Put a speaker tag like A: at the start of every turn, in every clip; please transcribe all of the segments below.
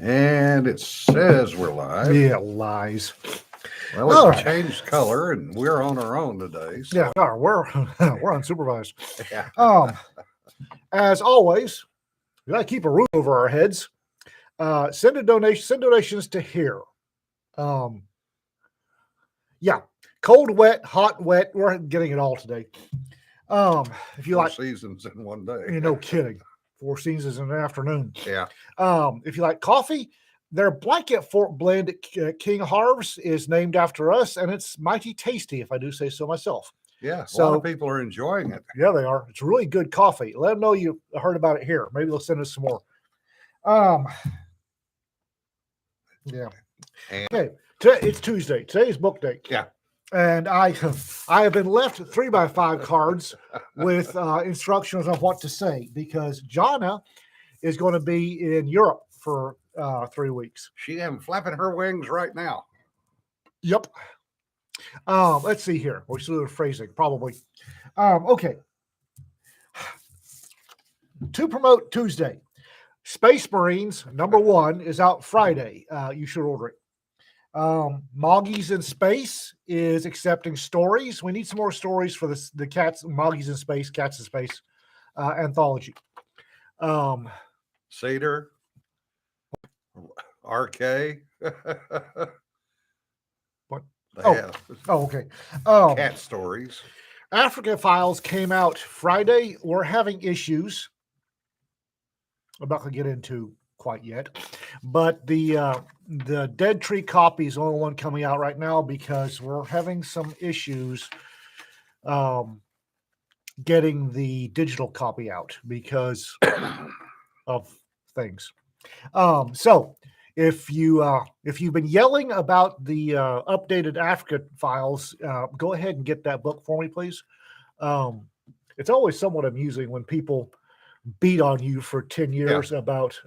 A: And it says we're live.
B: Yeah, lies.
A: Well,
B: All
A: it's
B: right.
A: changed color, and we're on our own today. So.
B: Yeah, we're unsupervised.
A: Yeah.
B: As always, we gotta keep a roof over our heads. Send donations to here. Yeah, cold, wet, hot, wet. We're getting it all today. If you
A: Four
B: like,
A: seasons in one day.
B: no kidding. 4 seasons in the afternoon.
A: Yeah.
B: If you like coffee, their blanket fort blend at King Harv's is named after us, and it's mighty tasty, if I do say so myself.
A: Yeah. A
B: So-
A: lot of people are enjoying it.
B: Yeah, they are. It's really good coffee. Let them know you heard about it here. Maybe they'll send us some more. Yeah.
A: And-
B: Okay. Today, it's Tuesday. Today's book day.
A: Yeah.
B: And I have been left 3x5 cards with instructions on what to say because Jonna is going to be in Europe for 3 weeks.
A: She am flapping her wings right now.
B: Yep. Let's see here. We're still doing phrasing, probably. Okay. To promote Tuesday, Space Marines #1 is out Friday. You should order it. Moggies in Space is accepting stories. We need some more stories for the cats, Moggies in Space, Cats in Space anthology.
A: Cedar. RK.
B: What?
A: They
B: Oh.
A: have
B: Oh, okay.
A: cat stories.
B: Africa Files came out Friday. We're having issues. I'm not going to get into quite yet, but the Dead Tree copy is the only one coming out right now because we're having some issues getting the digital copy out because of things. So if you've been yelling about the updated Africa Files, go ahead and get that book for me, please. It's always somewhat amusing when people beat on you for 10 years about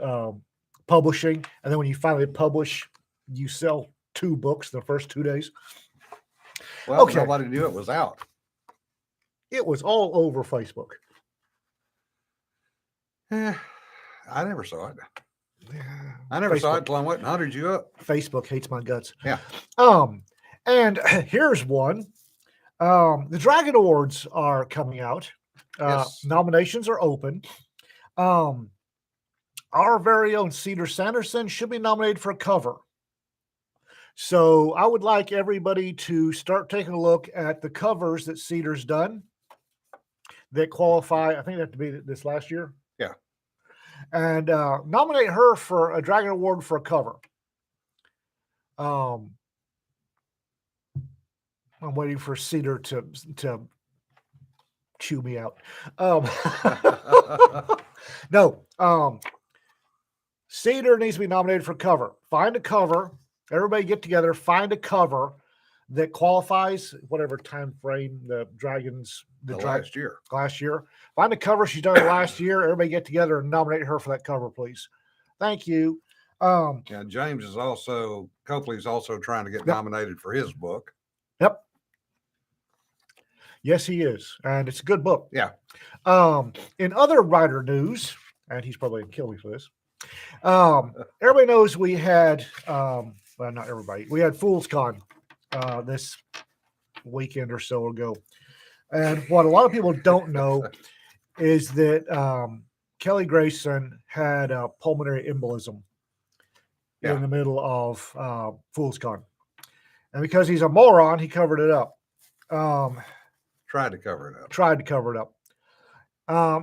B: publishing, and then when you finally publish, you sell 2 books the first 2 days.
A: Well,
B: Okay.
A: nobody knew it was out.
B: It was all over Facebook.
A: I never saw it. I never saw it until I went and hunted you up.
B: Facebook hates my guts.
A: Yeah.
B: And here's one. The Dragon Awards are coming out.
A: Yes.
B: Nominations are open. Our very own Cedar Sanderson should be nominated for a cover. So I would like everybody to start taking a look at the covers that Cedar's done that qualify. I think they have to be this last year.
A: Yeah.
B: And nominate her for a Dragon Award for a cover. I'm waiting for Cedar to chew me out. No. Cedar needs to be nominated for cover. Find a cover. Everybody get together. Find a cover that qualifies whatever time frame the Dragons
A: last year.
B: Last year. Find a cover she's done last year. Everybody get together and nominate her for that cover, please. Thank you.
A: Yeah, James is also Copley's also trying to get nominated for his book.
B: Yep. Yes, he is, and it's a good book.
A: Yeah.
B: In other writer news, and he's probably gonna kill me for this. Everybody knows we had, well, not everybody. We had Fool's Con this weekend or so ago, and what a lot of people don't know is that Kelly Grayson had a pulmonary embolism in the middle of Fool's Con, and because he's a moron, he covered it up.
A: Tried to cover it up.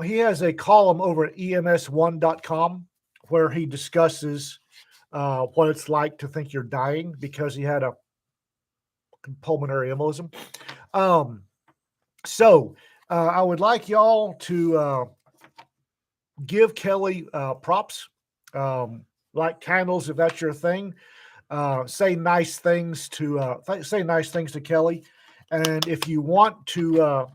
B: He has a column over at ems1.com where he discusses what it's like to think you're dying because he had a pulmonary embolism. So I would like y'all to give Kelly props, like candles if that's your thing. Say nice things to Kelly. And if you want to,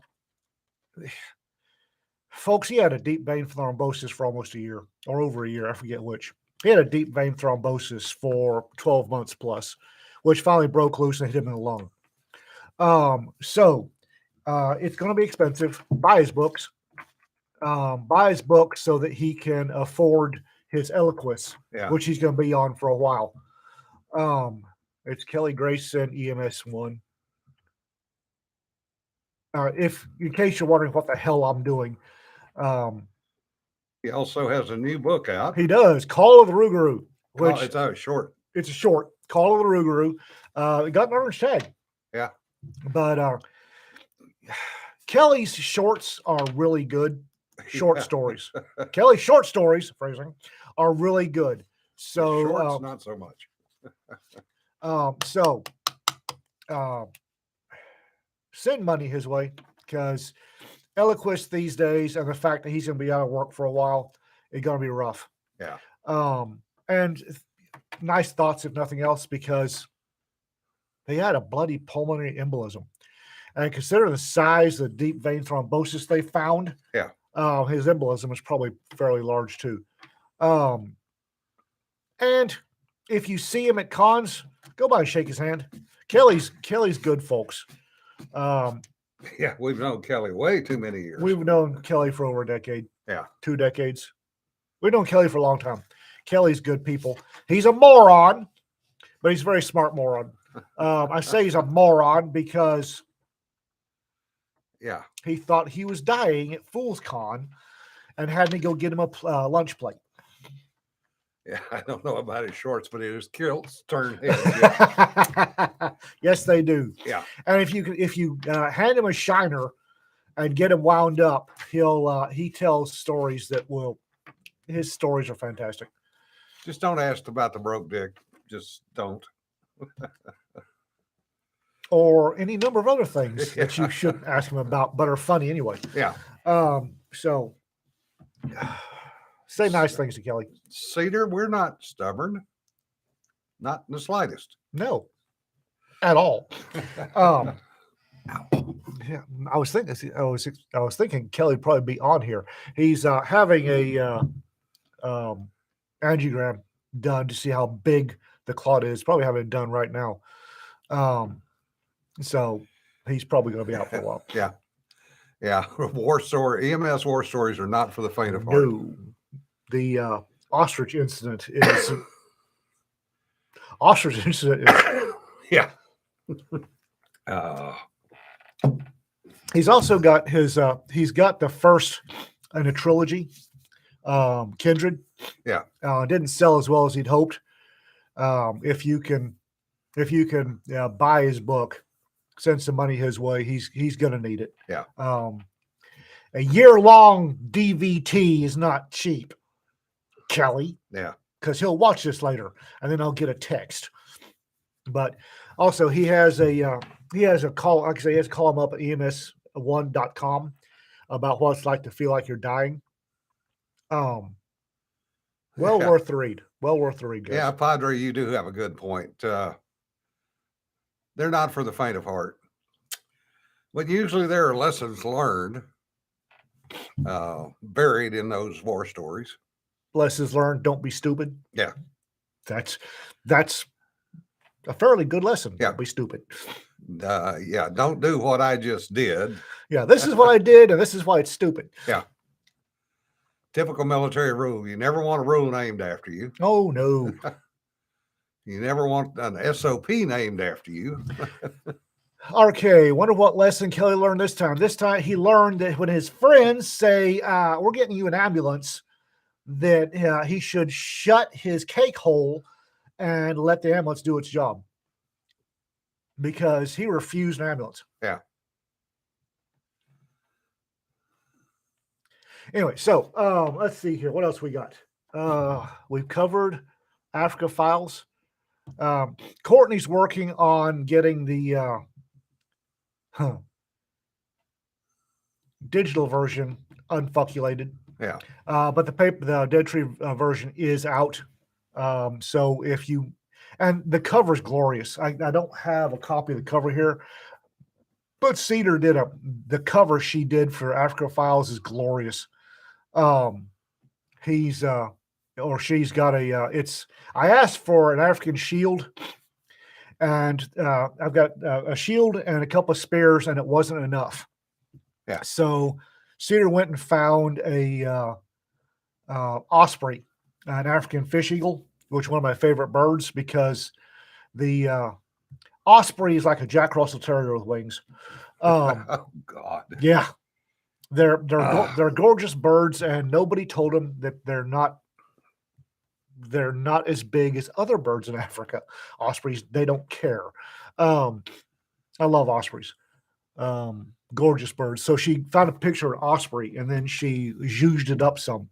B: folks, he had a deep vein thrombosis for almost a year or over a year. I forget which. He had a deep vein thrombosis for 12 months plus, which finally broke loose and hit him in the lung. So it's going to be expensive. Buy his books. Buy his books so that he can afford his Eloquist,
A: Yeah.
B: which he's going to be on for a while. It's Kelly Grayson, EMS 1. If in case you're wondering what the hell I'm doing,
A: He also has a new book out.
B: he does Call of the Rougarou, which
A: It's out short.
B: it's a short Call of the Rougarou. It got an orange tag.
A: Yeah.
B: But Kelly's shorts are really good. Short
A: Yeah.
B: stories. Kelly's short stories, phrasing, are really good. So
A: Shorts, not so much.
B: Send money his way, because Eloquist these days, and the fact that he's going to be out of work for a while, it's going to be rough.
A: Yeah.
B: And nice thoughts, if nothing else, because they had a bloody pulmonary embolism. And consider the size of the deep vein thrombosis they found.
A: Yeah.
B: His embolism is probably fairly large too. And if you see him at cons, go by and shake his hand. Kelly's good, folks.
A: Yeah, we've known Kelly way too many years.
B: We've known Kelly for over a decade.
A: Yeah.
B: 2 decades. We've known Kelly for a long time. Kelly's good people. He's a moron, but he's a very smart moron. I say he's a moron because
A: yeah,
B: he thought he was dying at Fool's Con and had me go get him a lunch plate.
A: Yeah, I don't know about his shorts, but his kilts turn heads. Yeah.
B: Yes, they do.
A: Yeah.
B: And if you hand him a shiner and get him wound up, he tells stories that his stories are fantastic.
A: Just don't ask about the broke dick. Just don't.
B: Or any number of other things that you shouldn't ask him about, but are funny anyway.
A: Yeah.
B: So say nice things to Kelly.
A: Cedar, we're not stubborn. Not in the slightest.
B: No, at all. Yeah, I was thinking Kelly would probably be on here. He's having a angiogram done to see how big the clot is. Probably having it done right now. So he's probably going to be out for a while.
A: Yeah. Yeah. EMS war stories are not for the faint of heart.
B: No, the ostrich incident is. Ostrich incident is.
A: Yeah.
B: He's also got his. He's got the first in a trilogy, Kindred.
A: Yeah.
B: Didn't sell as well as he'd hoped. If you can buy his book, send some money his way. He's gonna need it.
A: Yeah.
B: A year-long DVT is not cheap, Kelly.
A: Yeah.
B: Because he'll watch this later, and then I'll get a text. But also, he has a call. Like I say, he has a column up at ems1.com about what it's like to feel like you're dying. Well worth the read. Well worth the read, guys.
A: Yeah, Padre, you do have a good point. They're not for the faint of heart, but usually there are lessons learned buried in those war stories.
B: Lessons learned: don't be stupid.
A: Yeah,
B: that's a fairly good lesson.
A: Yeah.
B: Don't be stupid.
A: Yeah, don't do what I just did.
B: Yeah, this is what I did, and this is why it's stupid.
A: Yeah. Typical military rule. You never want a rule named after you.
B: Oh, no.
A: You never want an SOP named after you.
B: RK, wonder what lesson Kelly learned this time. This time he learned that when his friends say, we're getting you an ambulance, that he should shut his cake hole and let the ambulance do its job. Because he refused an ambulance.
A: Yeah.
B: Anyway, so let's see here. What else we got? We've covered Africa Files. Courtney's working on getting the digital version unfuculated.
A: Yeah.
B: But the Dead Tree version is out. So if you, and the cover's glorious. I don't have a copy of the cover here, but Cedar did the cover she did for Africa Files is glorious. She's got I asked for an African shield, and I've got a shield and a couple of spares, and it wasn't enough.
A: Yeah.
B: So Cedar went and found a Osprey an African fish eagle, which is one of my favorite birds because the osprey is like a Jack Russell Terrier with wings.
A: Oh God.
B: Yeah, they're
A: Ah.
B: they're gorgeous birds, and nobody told them that they're not as big as other birds in Africa. Ospreys, they don't care. I love ospreys. Gorgeous birds. So she found a picture of an osprey and then she zhuzhed it up some.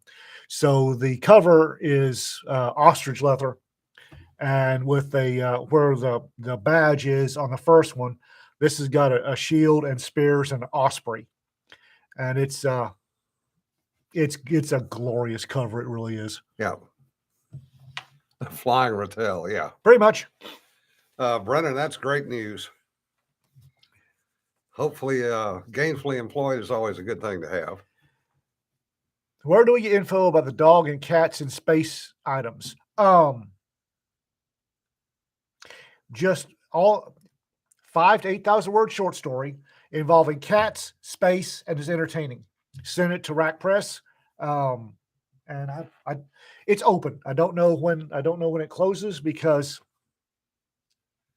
B: So the cover is ostrich leather, and with a where the badge is on the first one, this has got a shield and spears and an osprey, and it's a glorious cover. It really is.
A: Yeah. Flying Rattel. Yeah.
B: Pretty much.
A: Brennan, that's great news. Hopefully, gainfully employed is always a good thing to have.
B: Where do we get info about the dog and cats and space items? Just all 5,000 to 8,000 word short story involving cats, space, and is entertaining. Send it to Rack Press, and I it's open. I don't know when it closes because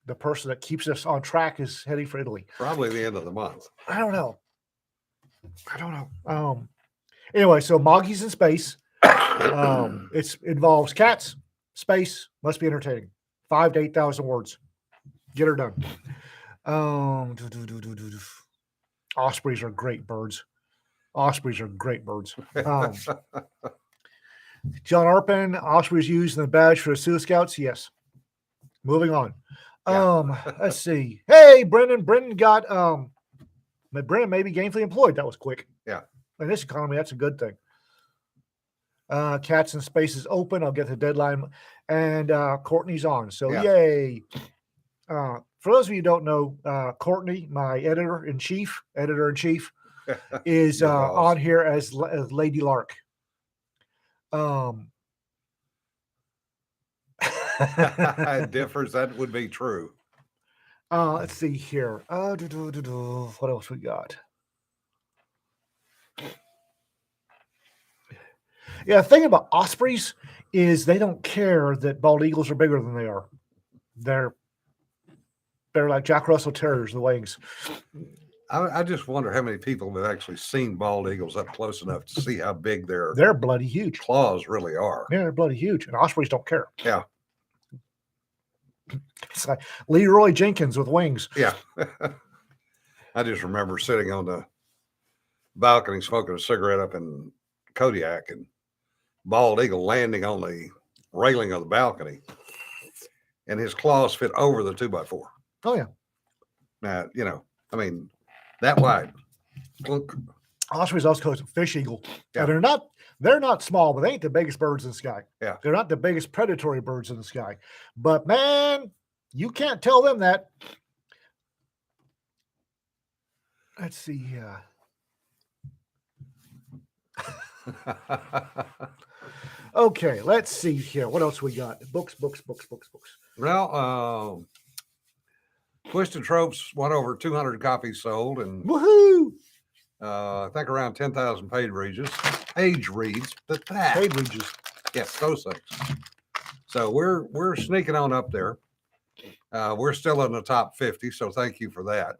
B: the person that keeps us on track is heading for Italy.
A: Probably the end of the month.
B: I don't know. Anyway, so Moggies in space. It involves cats, space, must be entertaining. 5,000 to 8,000 words. Get her done. Ospreys are great birds. Ospreys are great birds. John Arpin, ospreys used in the badge for the Sioux Scouts. Yes. Moving on. Let's see. Hey, Brendan. Brendan got Brendan may be gainfully employed. That was quick.
A: Yeah.
B: In this economy, that's a good thing. Cats in Space is open. I'll get the deadline. And Courtney's on. So
A: Yeah.
B: yay. For those of you who don't know, Courtney, my editor-in-chief, is on here as Lady Lark.
A: It differs. That would be true.
B: Let's see here. What else we got? Yeah, the thing about ospreys is they don't care that bald eagles are bigger than they are. They're like Jack Russell Terriers, the wings.
A: I just wonder how many people have actually seen bald eagles up close enough to see how big their
B: They're bloody huge.
A: claws really are.
B: Yeah, they're bloody huge. And ospreys don't care.
A: Yeah.
B: It's like Leroy Jenkins with wings.
A: Yeah. I just remember sitting on the balcony smoking a cigarette up in Kodiak and bald eagle landing on the railing of the balcony, and his claws fit over the 2x4.
B: Oh, yeah.
A: Now, I mean, that wide. Look.
B: Ospreys also called fish eagle.
A: Yeah.
B: And they're not small, but they ain't the biggest birds in the sky.
A: Yeah.
B: They're not the biggest predatory birds in the sky. But man, you can't tell them that. Let's see. Okay, let's see here. What else we got? Books.
A: Well, Twisted Tropes went over 200 copies sold, and
B: Woohoo!
A: I think around 10,000 page reads. But that,
B: Paid wages.
A: yes, those things. So we're sneaking on up there. We're still in the top 50, so thank you for that.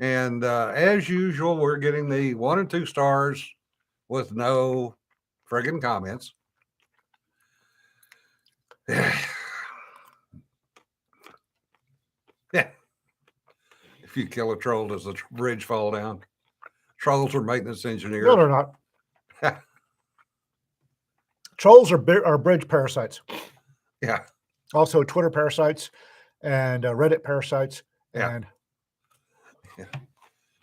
A: And as usual, we're getting the 1 and 2 stars with no friggin' comments. Yeah. If you kill a troll, does the bridge fall down? Trolls are maintenance engineers.
B: No, they're not. Trolls are bridge parasites.
A: Yeah.
B: Also, Twitter parasites and Reddit parasites.
A: Yeah.
B: And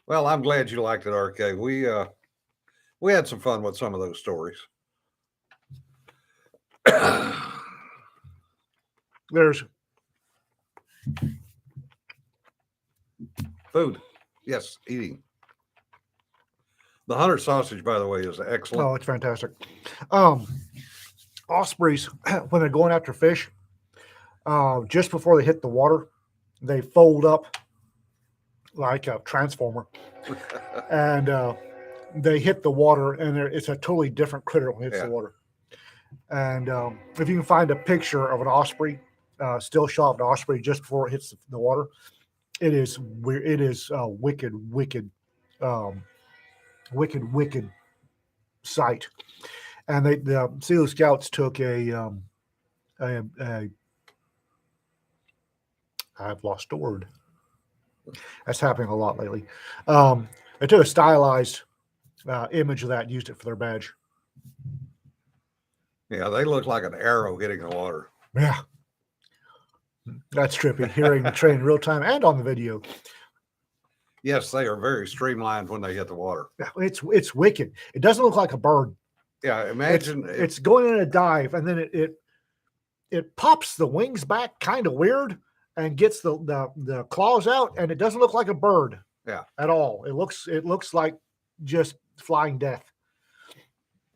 A: Well, I'm glad you liked it, RK. We had some fun with some of those stories.
B: there's
A: Food. Yes, eating. The hunter sausage, by the way, is excellent.
B: it's fantastic. Ospreys, when they're going after fish, just before they hit the water, they fold up like a transformer, and they hit the water, and it's a totally different critter when it hits the water. And if you can find a picture of an osprey, still shot of an osprey just before it hits the water, it is weird. It is wicked, um, wicked sight. And the Seal Scouts took a I've lost the word. That's happening a lot lately. They took a stylized image of that and used it for their badge.
A: Yeah, they look like an arrow hitting the water.
B: Yeah. That's trippy, hearing the train in real time and on the video.
A: Yes, they are very streamlined when they hit the water.
B: It's wicked. It doesn't look like a bird.
A: Yeah, imagine
B: It's going in a dive, and then it pops the wings back kind of weird and gets the claws out, and it doesn't look like a bird.
A: Yeah.
B: At all. It looks like just flying death.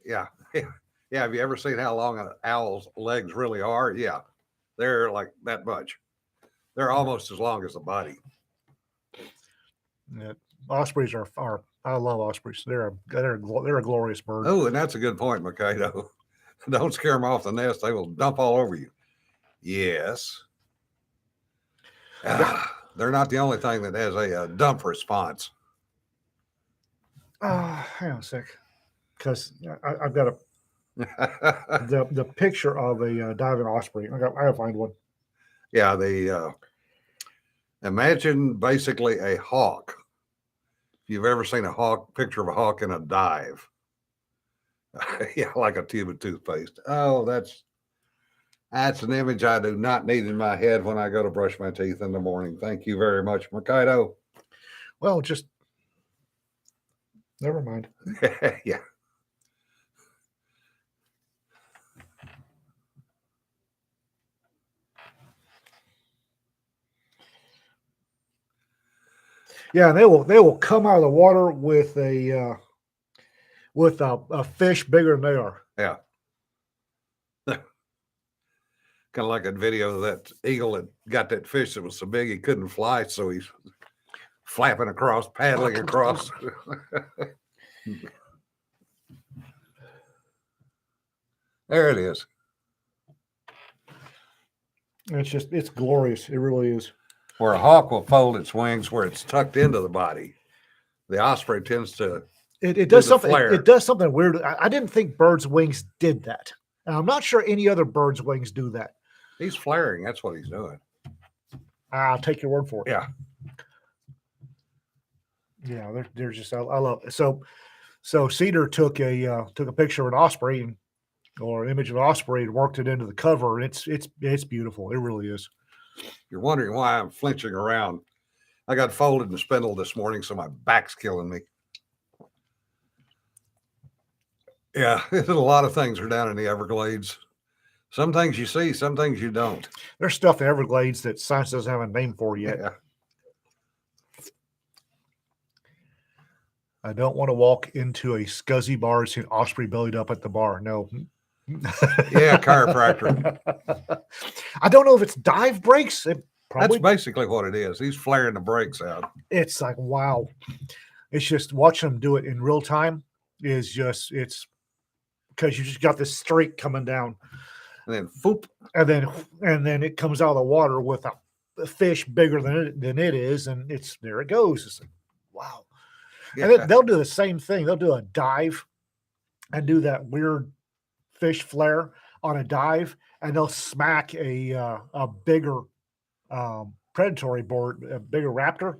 A: Yeah. Yeah. Have you ever seen how long an owl's legs really are? Yeah. They're like that much. They're almost as long as the body.
B: Yeah. Ospreys are I love ospreys. They're a glorious bird.
A: Oh, and that's a good point, Mikado. Don't scare them off the nest. They will dump all over you. Yes. They're not the only thing that has a dump response.
B: Hang on a sec, because I've got the picture of a diving osprey. I gotta find one.
A: Yeah, imagine basically a hawk. If you've ever seen a picture of a hawk in a dive. Yeah, like a tube of toothpaste. Oh, that's an image I do not need in my head when I go to brush my teeth in the morning. Thank you very much, Mikado.
B: Well, just never mind.
A: Yeah.
B: Yeah, they will come out of the water with a fish bigger than they are.
A: Yeah. Kind of like that video of that eagle that got that fish that was so big he couldn't fly, so he's flapping across, paddling across. There it is.
B: It's glorious. It really is.
A: Where a hawk will fold its wings where it's tucked into the body. The osprey tends to
B: it does something.
A: flare.
B: It does something weird. I didn't think birds' wings did that. And I'm not sure any other bird's wings do that.
A: He's flaring. That's what he's doing.
B: I'll take your word for it.
A: Yeah.
B: Yeah, they're just I love it. So Cedar took a picture of an osprey or an image of an osprey and worked it into the cover, and it's beautiful. It really is.
A: You're wondering why I'm flinching around. I got folded in the spindle this morning, so my back's killing me. Yeah, a lot of things are down in the Everglades. Some things you see, some things you don't.
B: There's stuff in Everglades that science doesn't have a name for yet.
A: Yeah.
B: I don't want to walk into a scuzzy bar and see an osprey bellied up at the bar. No.
A: Yeah, chiropractor.
B: I don't know if it's dive brakes.
A: That's basically what it is. He's flaring the brakes out.
B: It's like, wow. It's just watching them do it in real time it's because you just got this streak coming down.
A: And then foop.
B: And then it comes out of the water with a fish bigger than it is, and there it goes. It's like, wow. Yeah. And they'll do the same thing. They'll do a dive and do that weird fish flare on a dive, and they'll smack a bigger predatory bird, a bigger raptor,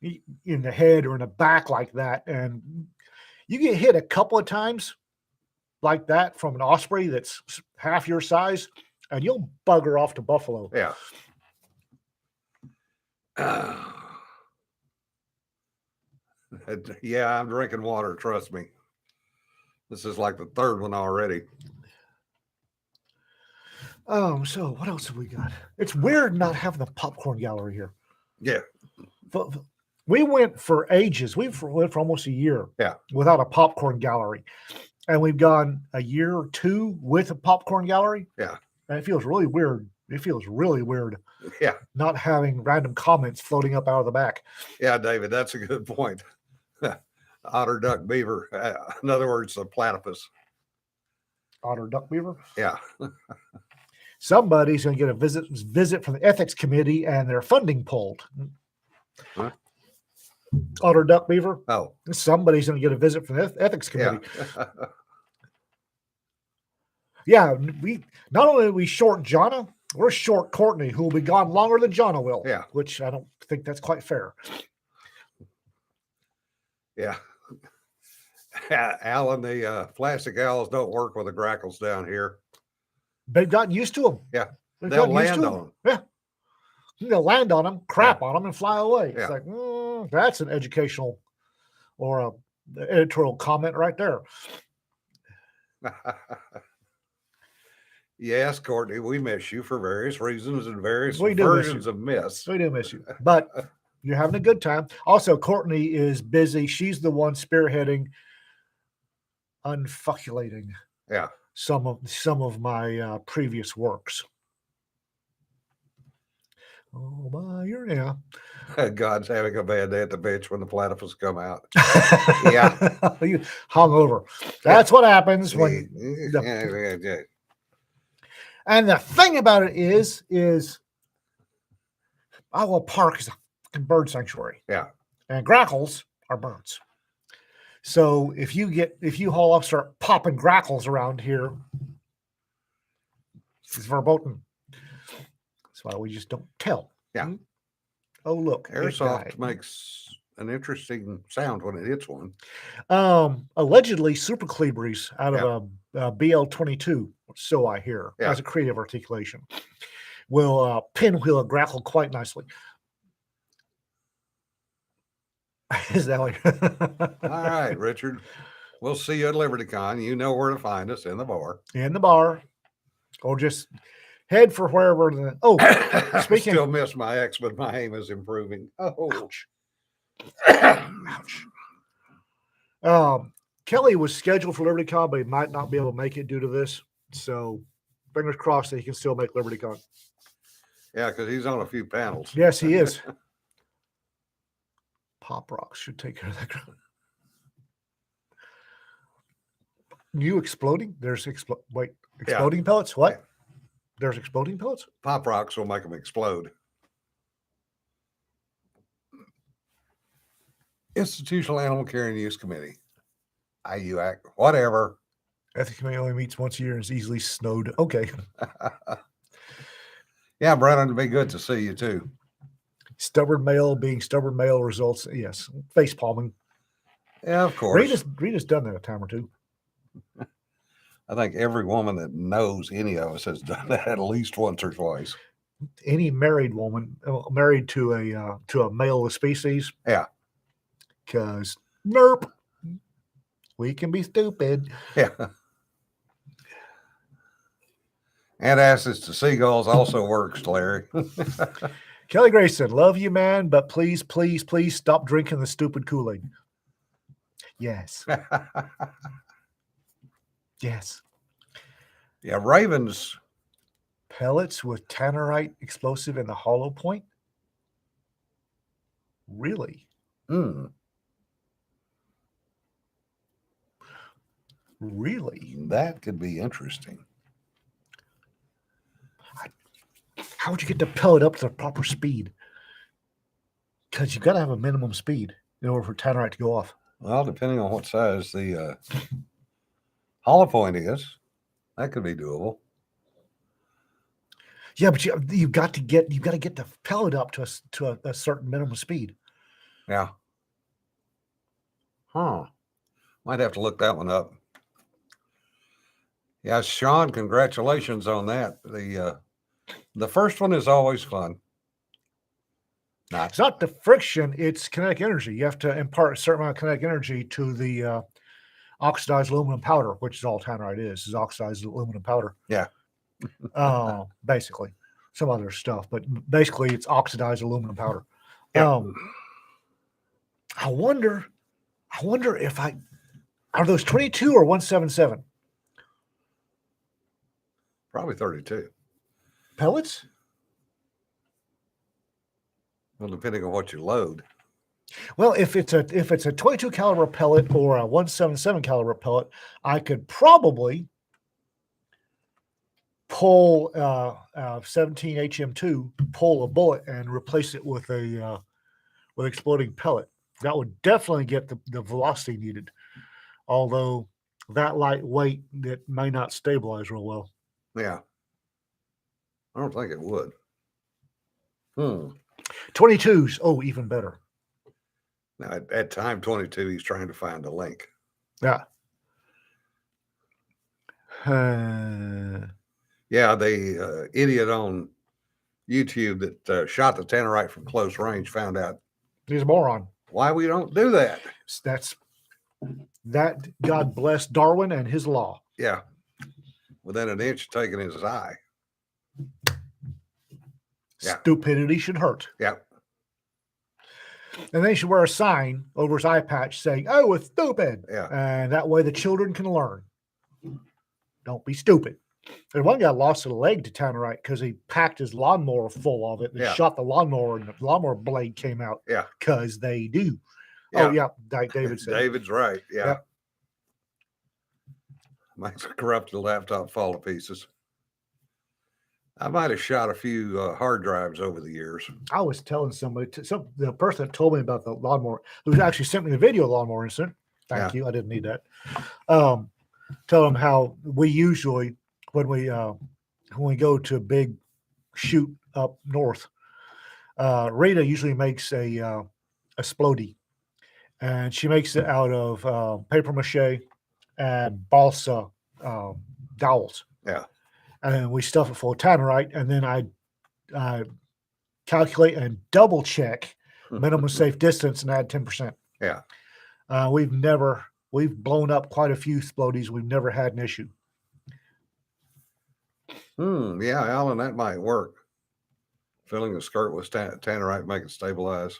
B: in the head or in the back like that, and you get hit a couple of times like that from an osprey that's half your size, and you'll bugger off to buffalo.
A: Yeah. Yeah, I'm drinking water. Trust me. This is like the third one already.
B: So what else have we got? It's weird not having the popcorn gallery here.
A: Yeah.
B: We went for ages. Went for almost a year.
A: Yeah.
B: Without a popcorn gallery. And we've gone a year or two with a popcorn gallery.
A: Yeah.
B: And it feels really weird. It feels really weird.
A: Yeah.
B: Not having random comments floating up out of the back.
A: Yeah, David, that's a good point. Otter, duck, beaver. In other words, a platypus.
B: Otter Duck Beaver.
A: Yeah.
B: Somebody's going to get a visit from the ethics committee and their funding pulled.
A: Huh?
B: Otter Duck Beaver.
A: Oh,
B: Somebody's going to get a visit from the ethics
A: yeah.
B: committee. Yeah, we not only are we short Jonna, we're short Courtney, who will be gone longer than Jonna will.
A: Yeah.
B: Which I don't think that's quite fair.
A: Yeah. Alan, the plastic owls don't work with the grackles down here.
B: They've gotten used to them.
A: Yeah.
B: They've
A: They'll
B: gotten used
A: land
B: to
A: on
B: 'em.
A: them.
B: Yeah. They'll land on them, crap on them, and fly away.
A: Yeah.
B: It's like, that's an educational or a editorial comment right there.
A: Yes, Courtney, we miss you for various reasons and various
B: We do miss
A: versions of miss.
B: We do miss you, but you're having a good time. Also, Courtney is busy. She's the one spearheading, unfuculating
A: Yeah.
B: some of my previous works. Oh my, yeah.
A: God's having a bad day at the bench when the platypus come out.
B: Yeah, you hung over. That's what happens when.
A: Yeah.
B: And the thing about it is Iowa Park is a fucking bird sanctuary.
A: Yeah.
B: And grackles are birds. So if you haul up, start popping grackles around here, it's verboten. That's why we just don't tell.
A: Yeah.
B: Oh, look. it
A: Airsoft
B: died.
A: makes an interesting sound when it hits one.
B: Allegedly, Super Colibris out of a BL-22, so I hear, as a creative articulation, will pinwheel a grackle quite nicely. Is that like?
A: All right, Richard. We'll see you at LibertyCon. You know where to find us in the bar.
B: In the bar, or just head for wherever.
A: I
B: speaking.
A: still miss my ex, but my aim is improving. Oh,
B: Ouch. Ouch. Kelly was scheduled for LibertyCon, but he might not be able to make it due to this. So, fingers crossed that he can still make LibertyCon.
A: Yeah, because he's on a few panels.
B: Yes, he is. Pop Rocks should take care of that. You exploding? There's exploding pellets? What?
A: Yeah.
B: There's exploding pellets?
A: Pop rocks will make them explode. Institutional Animal Care and Use Committee. IUAC, whatever.
B: Ethics Committee only meets once a year and is easily snowed. Okay.
A: Yeah, Brennan, it'd be good to see you too.
B: Stubborn male being stubborn male results. Yes. Face palming.
A: Yeah, of course.
B: Rita's done that a time or two.
A: I think every woman that knows any of us has done that at least once or twice.
B: Any married woman married to a male of the species.
A: Yeah.
B: Because nerp. We can be stupid.
A: Yeah. Antacids to seagulls also works, Larry.
B: Kelly Grayson, love you, man, but please, please, please stop drinking the stupid Kool-Aid. Yes. Yes.
A: Yeah, Ravens.
B: Pellets with tannerite explosive in the hollow point? Really? Really?
A: That could be interesting.
B: How would you get the pellet up to the proper speed? Because you've got to have a minimum speed in order for tannerite to go off.
A: Well, depending on what size the hollow point is, that could be doable.
B: Yeah, but you've got to get the pellet up to a certain minimum speed.
A: Yeah. Huh. Might have to look that one up. Yeah, Sean, congratulations on that. The first one is always fun.
B: It's not the friction, it's kinetic energy. You have to impart a certain amount of kinetic energy to the oxidized aluminum powder, which is all tannerite is oxidized aluminum powder.
A: Yeah.
B: Basically. Some other stuff, but basically it's oxidized aluminum powder.
A: Yeah.
B: I wonder if are those 22 or 177?
A: Probably 32.
B: Pellets?
A: Well, depending on what you load.
B: Well, if it's a 22 caliber pellet or a 177 caliber pellet, I could probably pull 17 HM2, pull a bullet and replace it with a with exploding pellet. That would definitely get the velocity needed. Although that lightweight, it may not stabilize real well.
A: Yeah. I don't think it would.
B: 22s, oh, even better.
A: Now, at time 22, he's trying to find a link.
B: Yeah.
A: Yeah, the idiot on YouTube that shot the Tannerite from close range found out
B: He's a moron.
A: why we don't do that.
B: That God bless Darwin and his law.
A: Yeah. Within an inch of taking his eye. Yeah.
B: Stupidity should hurt.
A: Yeah.
B: And then he should wear a sign over his eye patch saying, "Oh, it's stupid."
A: Yeah.
B: And that way the children can learn. Don't be stupid. And one guy lost a leg to Tannerite because he packed his lawnmower full of it and
A: Yeah.
B: shot the lawnmower, and the lawnmower blade came out.
A: Yeah.
B: Because they do.
A: Yeah.
B: Oh, yeah. Like David said.
A: David's right. Yeah.
B: Yep.
A: Makes a corrupted laptop fall to pieces. I might have shot a few hard drives over the years.
B: I was telling somebody, the person that told me about the lawnmower, who actually sent me the video of the lawnmower incident. Thank you. I didn't need that. Tell them how we usually, when we go to a big shoot up north, Rita usually makes a splody, and she makes it out of paper mache and balsa dowels.
A: Yeah.
B: And we stuff it full of Tannerite, and then I calculate and double check minimum safe distance and add 10%.
A: Yeah.
B: We've blown up quite a few splodies. We've never had an issue.
A: Yeah, Alan, that might work. Filling the skirt with Tannerite, make it stabilize.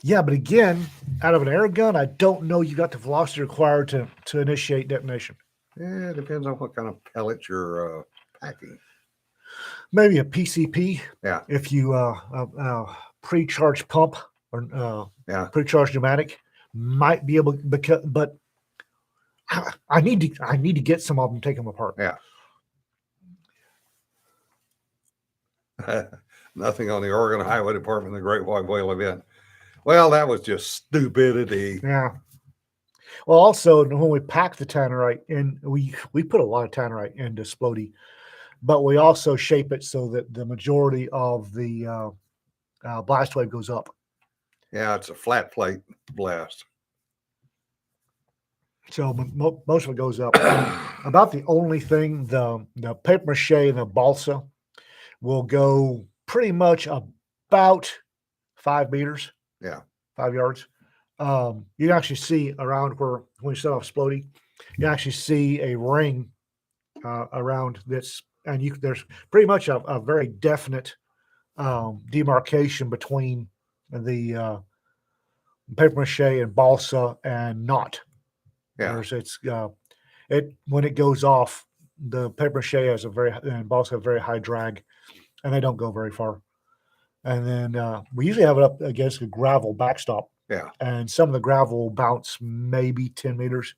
B: Yeah, but again, out of an air gun, I don't know you got the velocity required to initiate detonation.
A: Yeah, it depends on what kind of pellets you're packing.
B: Maybe a PCP.
A: Yeah.
B: If you pre-charged pump or pre-charged pneumatic might be able, but I need to get some of them, take them apart.
A: Yeah. Nothing on the Oregon Highway Department, the Great White Whale event. Well, that was just stupidity.
B: Yeah. Well, also when we pack the Tannerite in, we put a lot of Tannerite into Splody, but we also shape it so that the majority of the blast wave goes up.
A: Yeah, it's a flat plate blast.
B: So most of it goes up. About the only thing, the paper mache and the balsa will go pretty much about 5 meters.
A: Yeah.
B: 5 yards. You can actually see around when you set off Splody, you actually see a ring around this, and there's pretty much a very definite demarcation between the paper mache and balsa and knot.
A: Yeah.
B: When it goes off, the paper mache has and balsa have very high drag, and they don't go very far. And then we usually have it up against a gravel backstop.
A: Yeah.
B: And some of the gravel will bounce maybe 10 meters,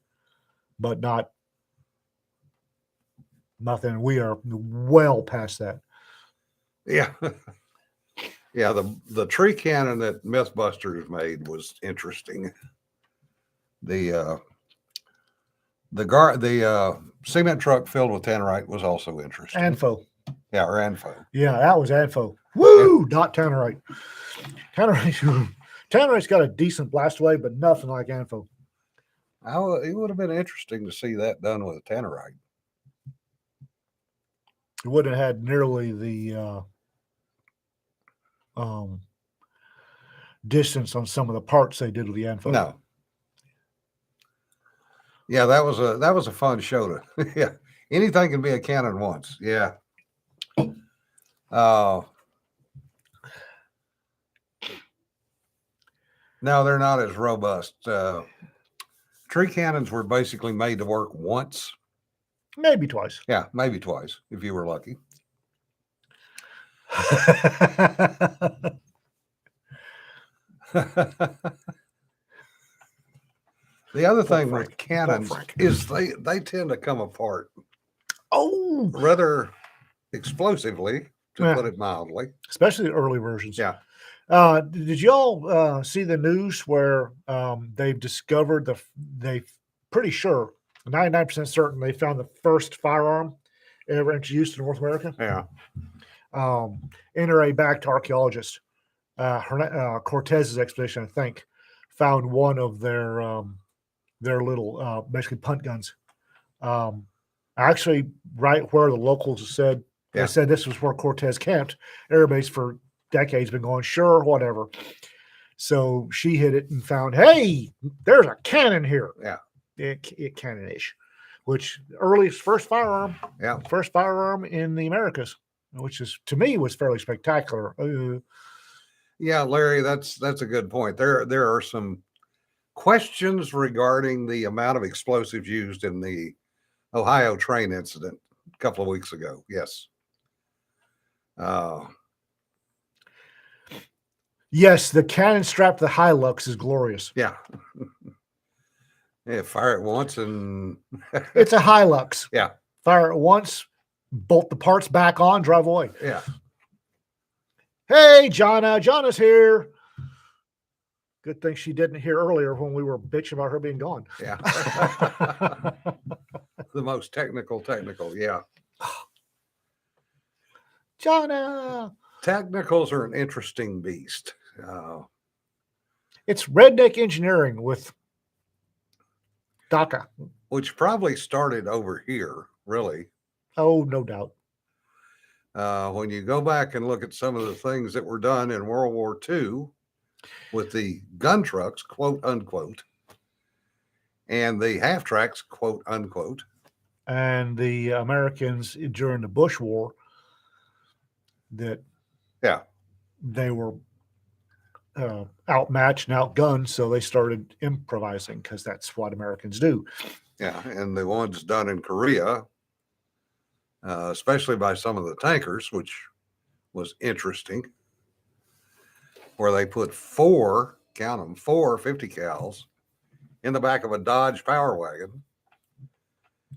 B: but nothing. We are well past that.
A: Yeah. Yeah. The tree cannon that Mythbusters made was interesting. The cement truck filled with Tannerite was also interesting.
B: Anfo.
A: Yeah, or Anfo.
B: Yeah, that was Anfo. Woo! Not Tannerite. Tannerite's got a decent blast wave, but nothing like Anfo.
A: It would have been interesting to see that done with a Tannerite.
B: It wouldn't have had nearly the distance on some of the parts they did with the Anfo.
A: No. Yeah, that was a fun show to. Yeah, anything can be a cannon once. Yeah. No, they're not as robust. Tree cannons were basically made to work once.
B: Maybe twice.
A: Yeah, maybe twice if you were lucky. The other thing with cannons is they tend to come apart.
B: Oh,
A: rather explosively, to
B: Yeah.
A: put it mildly.
B: especially the early versions.
A: Yeah.
B: Did y'all see the news where they've discovered they pretty sure 99% certain they found the first firearm ever introduced to North America?
A: Yeah.
B: NRA-backed archaeologist Cortez's expedition, I think, found one of their little basically punt guns. Actually, right where the locals said they
A: Yeah.
B: said this was where Cortez camped. Everybody's for decades been going, sure, whatever. So she hit it and found, hey, there's a cannon here.
A: Yeah.
B: It cannon-ish, which earliest first firearm in the Americas, which is to me was fairly spectacular.
A: Yeah, Larry, that's a good point. There are some questions regarding the amount of explosives used in the Ohio train incident a couple of weeks ago. Yes.
B: Yes, the cannon strapped to the Hilux is glorious.
A: Yeah. Yeah, fire it once and
B: It's a Hilux.
A: Yeah.
B: Fire it once, bolt the parts back on, drive away.
A: Yeah.
B: Hey, Jonna's here. Good thing she didn't hear earlier when we were bitching about her being gone.
A: Yeah. The most technical. Yeah.
B: Jonna.
A: Technicals are an interesting beast.
B: It's redneck engineering with DACA.
A: Which probably started over here, really.
B: Oh, no doubt.
A: When you go back and look at some of the things that were done in World War II with the gun trucks, quote unquote, and the half tracks, quote unquote,
B: and the Americans during the Bush War, that they were outmatched and outgunned, so they started improvising because that's what Americans do.
A: Yeah, and the ones done in Korea, especially by some of the tankers, which was interesting, where they put four 50 cals in the back of a Dodge Power Wagon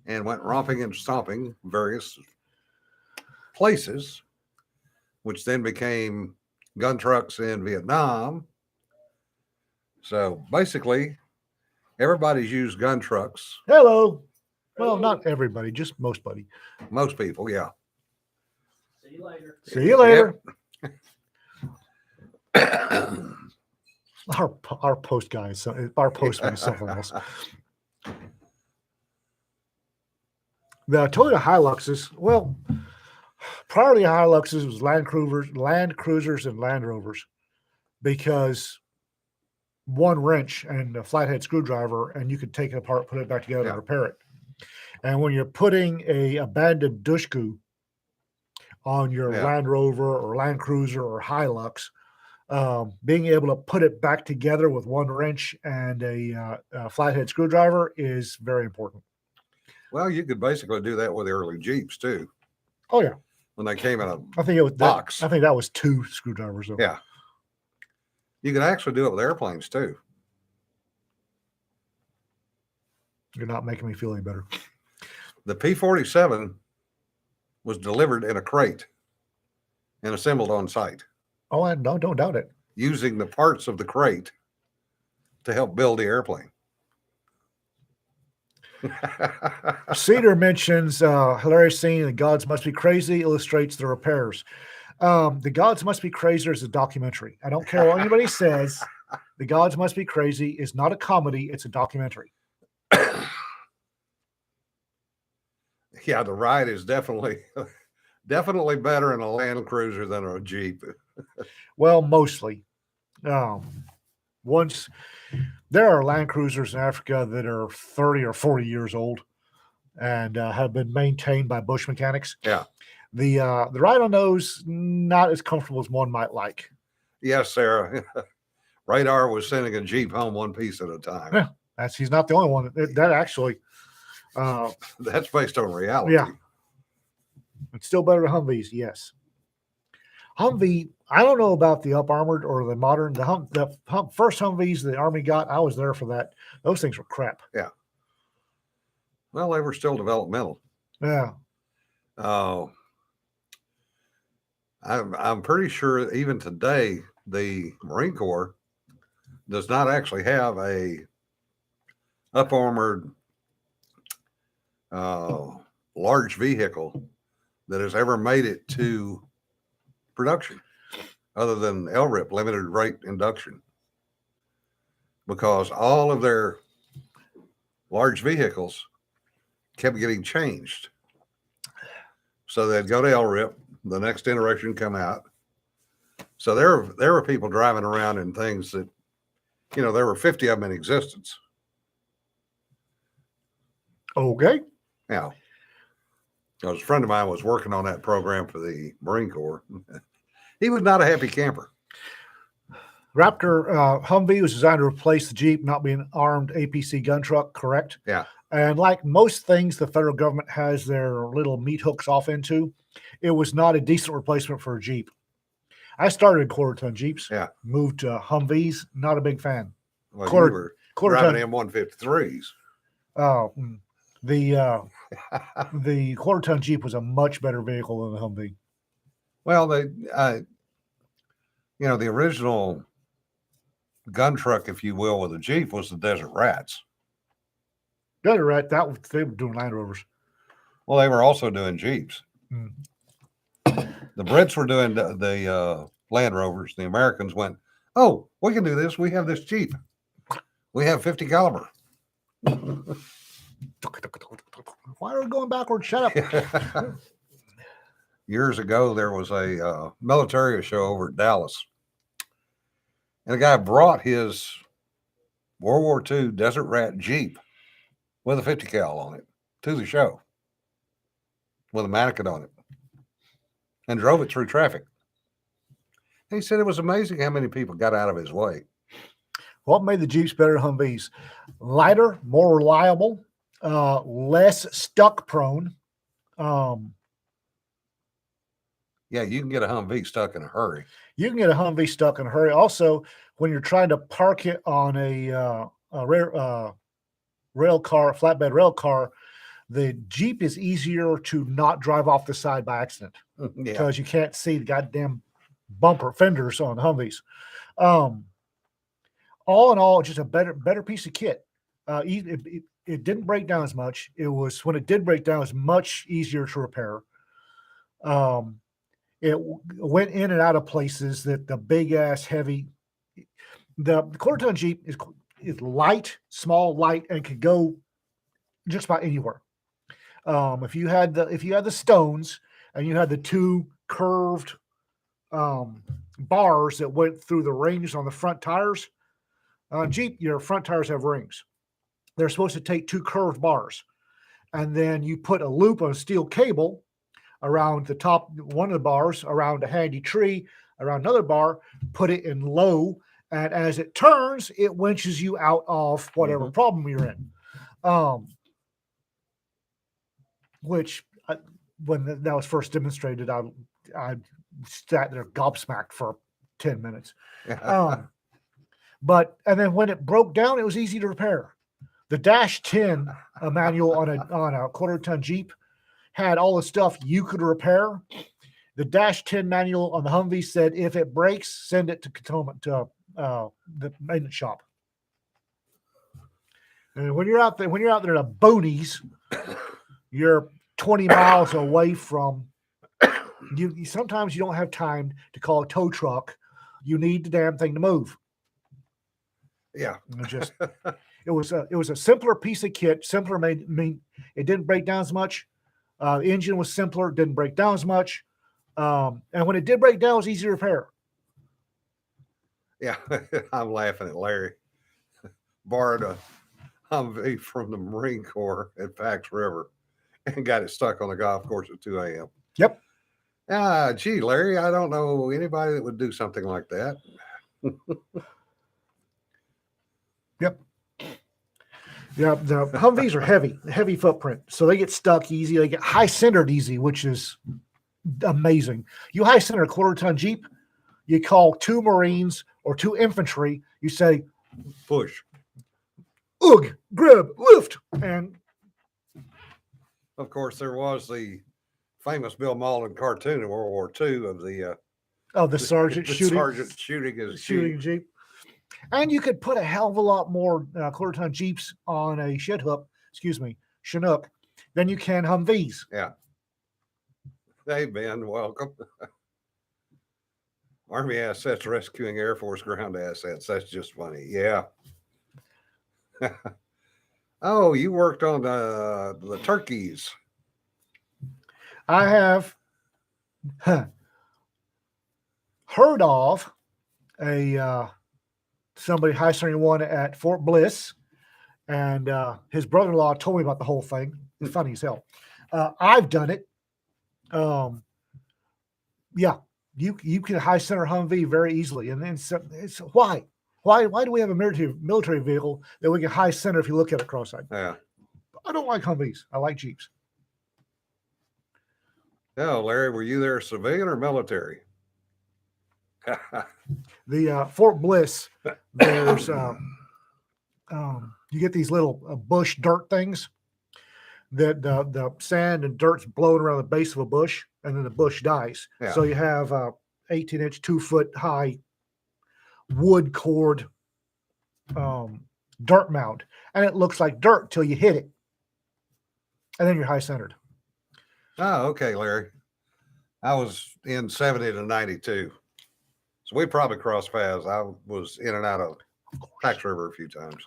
A: and went romping and stomping various places, which then became gun trucks in Vietnam. So basically, everybody's used gun trucks.
B: Hello. Well, not everybody, just most buddy.
A: Most people, yeah.
C: See you later.
B: See you later.
A: Yep.
B: Our post guy is our postman is something else. The Toyota Hiluxes, well, prior to the Hiluxes was Land Cruisers, and Land Rovers, because one wrench and a flathead screwdriver, and you could take it apart, put it back together, and repair it. And when you're putting a abandoned Dushku on your Land Rover or Land Cruiser or Hilux, being able to put it back together with one wrench and a flathead screwdriver is very important.
A: Well, you could basically do that with the early Jeeps too.
B: Oh yeah,
A: when they came in a
B: I think it was
A: box.
B: I think that was two screwdrivers. Though.
A: Yeah, you could actually do it with airplanes too.
B: You're not making me feel any better.
A: The P-47 was delivered in a crate and assembled on site.
B: Oh, I don't doubt it.
A: Using the parts of the crate to help build the airplane.
B: Cedar mentions hilarious scene, The Gods Must Be Crazy, illustrates the repairs. The Gods Must Be Crazy is a documentary. I don't care what anybody says. The Gods Must Be Crazy is not a comedy. It's a documentary.
A: Yeah, the ride is definitely better in a Land Cruiser than a Jeep.
B: Well, mostly. Once there are Land Cruisers in Africa that are 30 or 40 years old and have been maintained by bush mechanics.
A: Yeah.
B: The ride on those not as comfortable as one might like.
A: Yes, Sarah. Radar was sending a Jeep home one piece at a time.
B: Yeah, he's not the only one that actually.
A: That's based on reality.
B: Yeah. It's still better than Humvees, yes. Humvee, I don't know about the up armored or the modern. The first Humvees the Army got, I was there for that. Those things were crap.
A: Yeah. Well, they were still developmental.
B: Yeah.
A: Oh, I'm pretty sure even today the Marine Corps does not actually have a up armored large vehicle that has ever made it to production, other than LRIP, limited rate induction, because all of their large vehicles kept getting changed. So they'd go to LRIP, the next iteration come out. So there were people driving around in things that, there were 50 of them in existence.
B: Okay.
A: Now, a friend of mine was working on that program for the Marine Corps. He was not a happy camper.
B: Raptor Humvee was designed to replace the Jeep not being armed APC gun truck, correct?
A: Yeah.
B: And like most things the federal government has their little meat hooks off into, it was not a decent replacement for a Jeep. I started in quarter-ton Jeeps.
A: Yeah.
B: Moved to Humvees. Not a big fan.
A: Well,
B: Quarter-
A: you were
B: Quarter-ton.
A: driving M153s.
B: The quarter-ton Jeep was a much better vehicle than the Humvee.
A: Well, the original gun truck, if you will, with a Jeep was the Desert Rats.
B: Better right. They were doing Land Rovers.
A: Well, they were also doing Jeeps.
B: Hmm.
A: The Brits were doing the Land Rovers. The Americans went, "Oh, we can do this. We have this Jeep. We have 50 caliber."
B: Why are we going backwards? Shut up.
A: Years ago, there was a military show over at Dallas, and a guy brought his World War II Desert Rat Jeep with a 50 cal on it to the show with a mannequin on it and drove it through traffic. And he said it was amazing how many people got out of his way.
B: What made the Jeeps better than Humvees? Lighter, more reliable, less stuck prone.
A: Yeah, you can get a Humvee stuck in a hurry.
B: You can get a Humvee stuck in a hurry. Also, when you're trying to park it on a rail car, flatbed rail car, the Jeep is easier to not drive off the side by accident
A: Yeah.
B: because you can't see the goddamn bumper fenders on Humvees. All in all, just a better piece of kit. It didn't break down as much. It was, when it did break down, it was much easier to repair. It went in and out of places that the big ass heavy, the quarter ton Jeep is light, small, light, and could go just about anywhere. If you had the stones and you had the two curved bars that went through the rings on the front tires, Jeep, your front tires have rings. They're supposed to take two curved bars, and then you put a loop on a steel cable around the top, one of the bars, around a handy tree, around another bar, put it in low, and as it turns, it winches you out of whatever problem you're in. Which, when that was first demonstrated, I sat there gobsmacked for 10 minutes. And then when it broke down, it was easy to repair. The Dash 10 manual on a quarter ton Jeep had all the stuff you could repair. The Dash 10 manual on the Humvee said, if it breaks, send it to Cantonment, to the maintenance shop. And when you're out there in the boonies, you're 20 miles away from you. Sometimes you don't have time to call a tow truck. You need the damn thing to move.
A: Yeah.
B: It was a simpler piece of kit, simpler made. I mean, it didn't break down as much. The engine was simpler, didn't break down as much. And when it did break down, it was easy to repair.
A: Yeah. I'm laughing at Larry. Borrowed a Humvee from the Marine Corps at Pax River and got it stuck on the golf course at 2 a.m.
B: Yep.
A: Gee, Larry, I don't know anybody that would do something like that.
B: Yep. Yeah, the Humvees are heavy footprint, so they get stuck easy. They get high centered easy, which is amazing. You high center a quarter ton Jeep, you call 2 Marines or 2 infantry. You say,
A: Push.
B: "Ugh, grab, lift," and
A: Of course, there was the famous Bill Mauldin cartoon in World War II of the
B: the sergeant
A: the
B: shooting
A: sergeant shooting his
B: shooting
A: Jeep.
B: Jeep. And you could put a hell of a lot more quarter ton Jeeps on a Chinook than you can Humvees.
A: Yeah. Hey, Ben, welcome. Army assets rescuing Air Force ground assets. That's just funny. Yeah. Oh, you worked on the turkeys.
B: I have heard of a somebody high centering one at Fort Bliss, and his brother-in-law told me about the whole thing. It's funny as hell. I've done it. Yeah, you can high center Humvee very easily, and then it's why do we have a military vehicle that we can high center if you look at it cross-eyed?
A: Yeah.
B: I don't like Humvees. I like Jeeps.
A: Yeah, Larry, were you there civilian or military?
B: The Fort Bliss, there's you get these little bush dirt things that the sand and dirt's blowing around the base of a bush, and then the bush dies.
A: Yeah.
B: So you have 18-inch, 2-foot high wood cord dirt mound, and it looks like dirt till you hit it, and then you're high centered.
A: Oh, okay, Larry. I was in 70 to 92. So we probably crossed paths. I was in and out of Pax River a few times.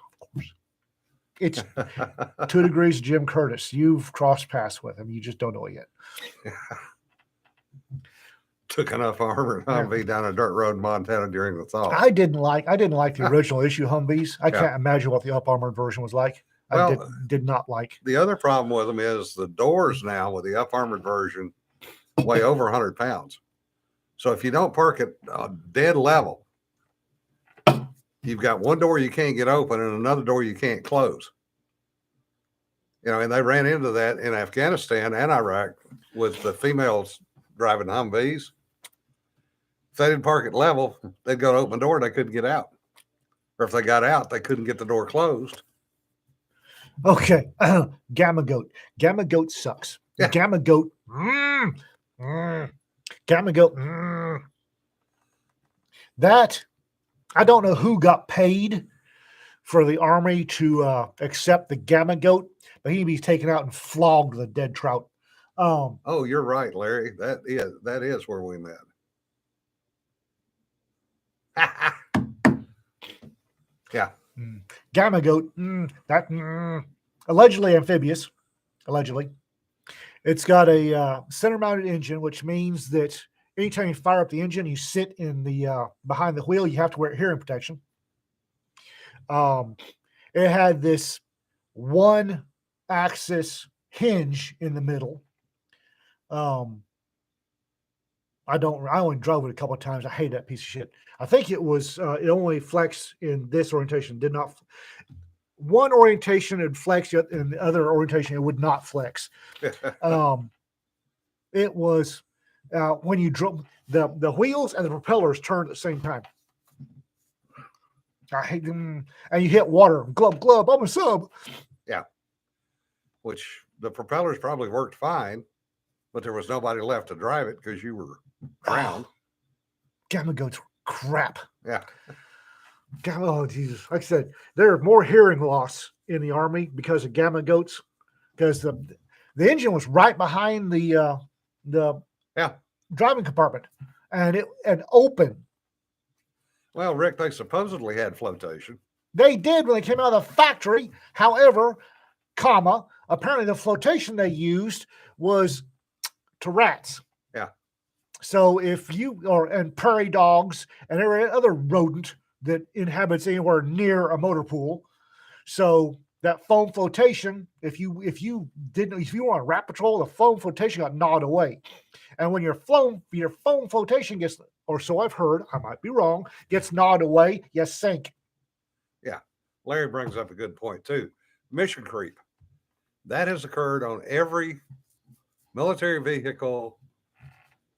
B: It's 2 degrees Jim Curtis. You've crossed paths with him. You just don't know it yet.
A: Took enough armor and Humvee down a dirt road in Montana during the thaw.
B: I didn't like the original issue Humvees. I
A: Yeah.
B: can't imagine what the up armored version was like. I
A: Well,
B: did not like.
A: The other problem with them is the doors now with the up armored version weigh over 100 pounds. So if you don't park it dead level, you've got one door you can't get open and another door you can't close. You know, and they ran into that in Afghanistan and Iraq with the females driving Humvees. If they didn't park it level, they'd go to open the door and they couldn't get out. Or if they got out, they couldn't get the door closed.
B: Okay, Gamma Goat. Gamma Goat sucks.
A: Yeah.
B: Gamma Goat. Gamma Goat. That I don't know who got paid for the Army to accept the Gamma Goat, but he'd be taken out and flogged the dead trout.
A: Oh, you're right, Larry. That is where we met. Yeah.
B: Gamma Goat. Allegedly amphibious. Allegedly. It's got a center-mounted engine, which means that anytime you fire up the engine, you sit in the behind the wheel. You have to wear hearing protection. It had this one-axis hinge in the middle. I only drove it a couple of times. I hate that piece of shit. I think it was it only flexed in this orientation. Did not. One orientation it would flex, and the other orientation it would not flex. It was when you drove the wheels and the propellers turned at the same time. I hate them, and you hit water. Glub glub. I'm a sub.
A: Yeah. Which the propellers probably worked fine, but there was nobody left to drive it because you were drowned.
B: Gamma Goats crap.
A: Yeah.
B: Oh Jesus! Like I said, there are more hearing loss in the Army because of Gamma Goats, because the engine was right behind the driving compartment, and it open.
A: Well, Rick, they supposedly had flotation.
B: They did when they came out of the factory. However, apparently the flotation they used was to rats.
A: Yeah.
B: So if and prairie dogs and every other rodent that inhabits anywhere near a motor pool. So that foam flotation, if you were on rat patrol, the foam flotation got gnawed away. And when your foam flotation gets, or so I've heard, I might be wrong, gets gnawed away, you sink.
A: Yeah. Larry brings up a good point too. Mission creep. That has occurred on every military vehicle,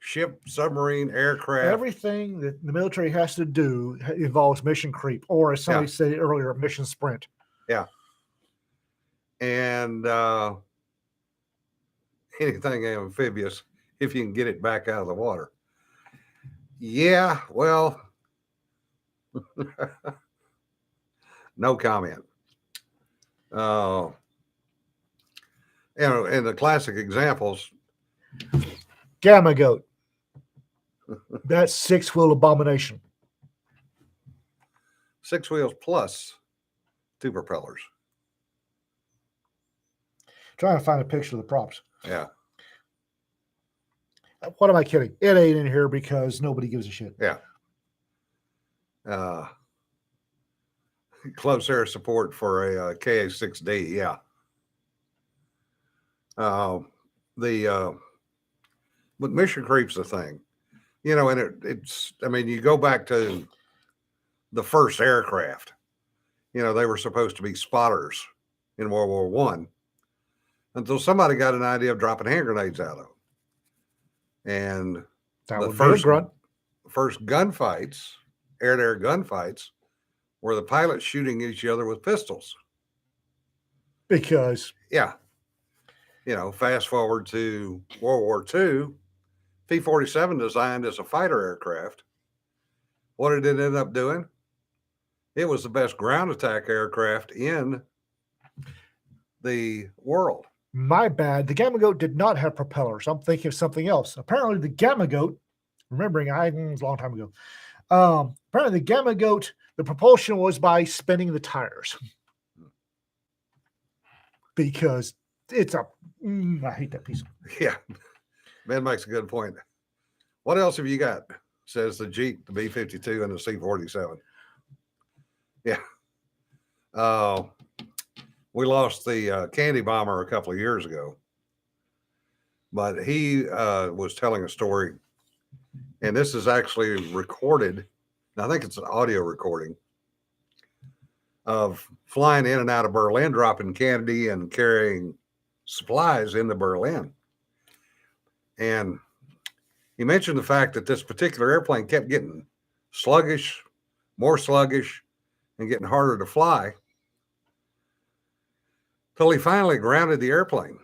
A: ship, submarine, aircraft.
B: Everything that the military has to do involves mission creep, or as somebody said earlier, mission sprint.
A: Yeah. And anything amphibious if you can get it back out of the water. Yeah, well, no comment. And the classic examples,
B: Gamma goat. That's 6-wheel abomination.
A: 6 wheels plus 2 propellers.
B: Trying to find a picture of the props.
A: Yeah,
B: What am I kidding? It ain't in here because nobody gives a shit.
A: yeah. Close air support for a KA6D. Yeah. But mission creep's the thing, and it's. I mean, you go back to the first aircraft. They were supposed to be spotters in World War One, until somebody got an idea of dropping hand grenades out of them, and
B: That
A: the
B: would be a
A: first
B: grunt.
A: gunfights, air-to-air gunfights, were the pilots shooting each other with pistols.
B: Because
A: Yeah. Fast forward to World War II, P-47 designed as a fighter aircraft. What did it end up doing? It was the best ground attack aircraft in the world.
B: my bad, the Gamma Goat did not have propellers. I'm thinking of something else. Apparently, the Gamma Goat, remembering it was a long time ago. Apparently, the Gamma Goat, the propulsion was by spinning the tires. Because it's I hate that piece.
A: Yeah. Ben makes a good point. What else have you got? Says the Jeep, the B-52, and the C-47. Yeah. We lost the Candy Bomber a couple of years ago, but he was telling a story, and this is actually recorded. I think it's an audio recording of flying in and out of Berlin, dropping candy and carrying supplies into Berlin. And he mentioned the fact that this particular airplane kept getting sluggish, more sluggish, and getting harder to fly, till he finally grounded the airplane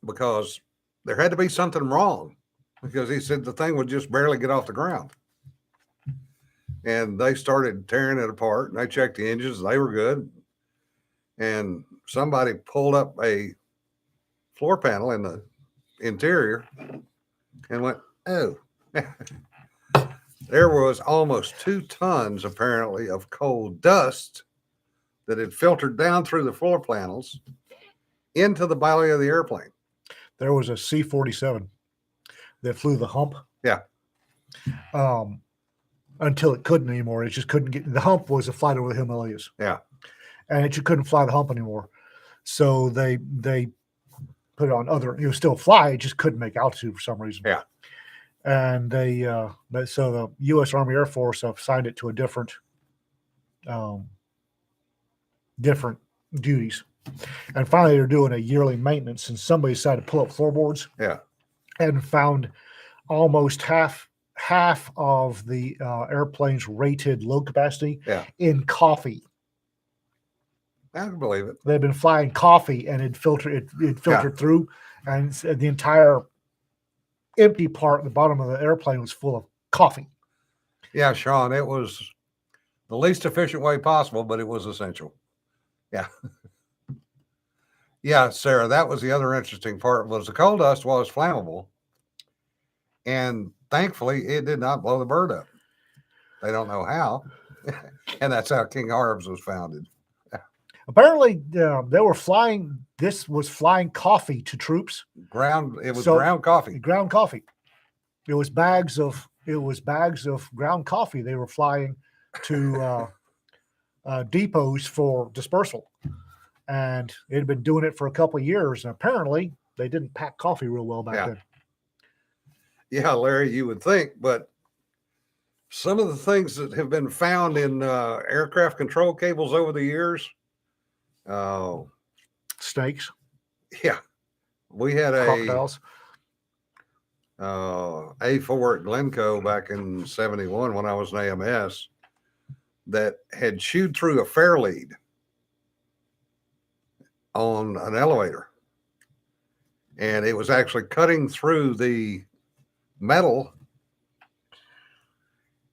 A: because there had to be something wrong, because he said the thing would just barely get off the ground. And they started tearing it apart, and they checked the engines. They were good. And somebody pulled up a floor panel in the interior and went, oh. There was almost 2 tons, apparently, of coal dust that had filtered down through the floor panels into the belly of the airplane.
B: There was a C-47 that flew the hump.
A: Yeah.
B: Until it couldn't anymore. It just couldn't get, the hump was a flight over the Himalayas.
A: Yeah.
B: And it just couldn't fly the hump anymore. So they put it on other, it was still fly, it just couldn't make altitude for some reason.
A: Yeah.
B: And so the U.S. Army Air Force assigned it to a different duties. And finally, they're doing a yearly maintenance, and somebody decided to pull up floorboards.
A: Yeah.
B: And found almost half of the airplane's rated load capacity in coffee.
A: I can believe it.
B: They've been flying coffee, and it filtered through, and the entire empty part at the bottom of the airplane was full of coffee.
A: Yeah, Sean, it was the least efficient way possible, but it was essential. Yeah. Yeah, Sarah, that was the other interesting part, was the coal dust was flammable, and thankfully it did not blow the bird up. They don't know how. And that's how King Arabs was founded.
B: Apparently, they were flying. This was flying coffee to troops.
A: Ground coffee.
B: Ground coffee. It was bags of ground coffee. They were flying to depots for dispersal, and it had been doing it for a couple of years. And apparently, they didn't pack coffee real well back then.
A: Yeah, Larry, you would think, but some of the things that have been found in aircraft control cables over the years.
B: Snakes.
A: Yeah. We had
B: crocodiles.
A: A4 at Glencoe back in 71 when I was an AMS that had chewed through a fair lead on an elevator. and it was actually cutting through the metal,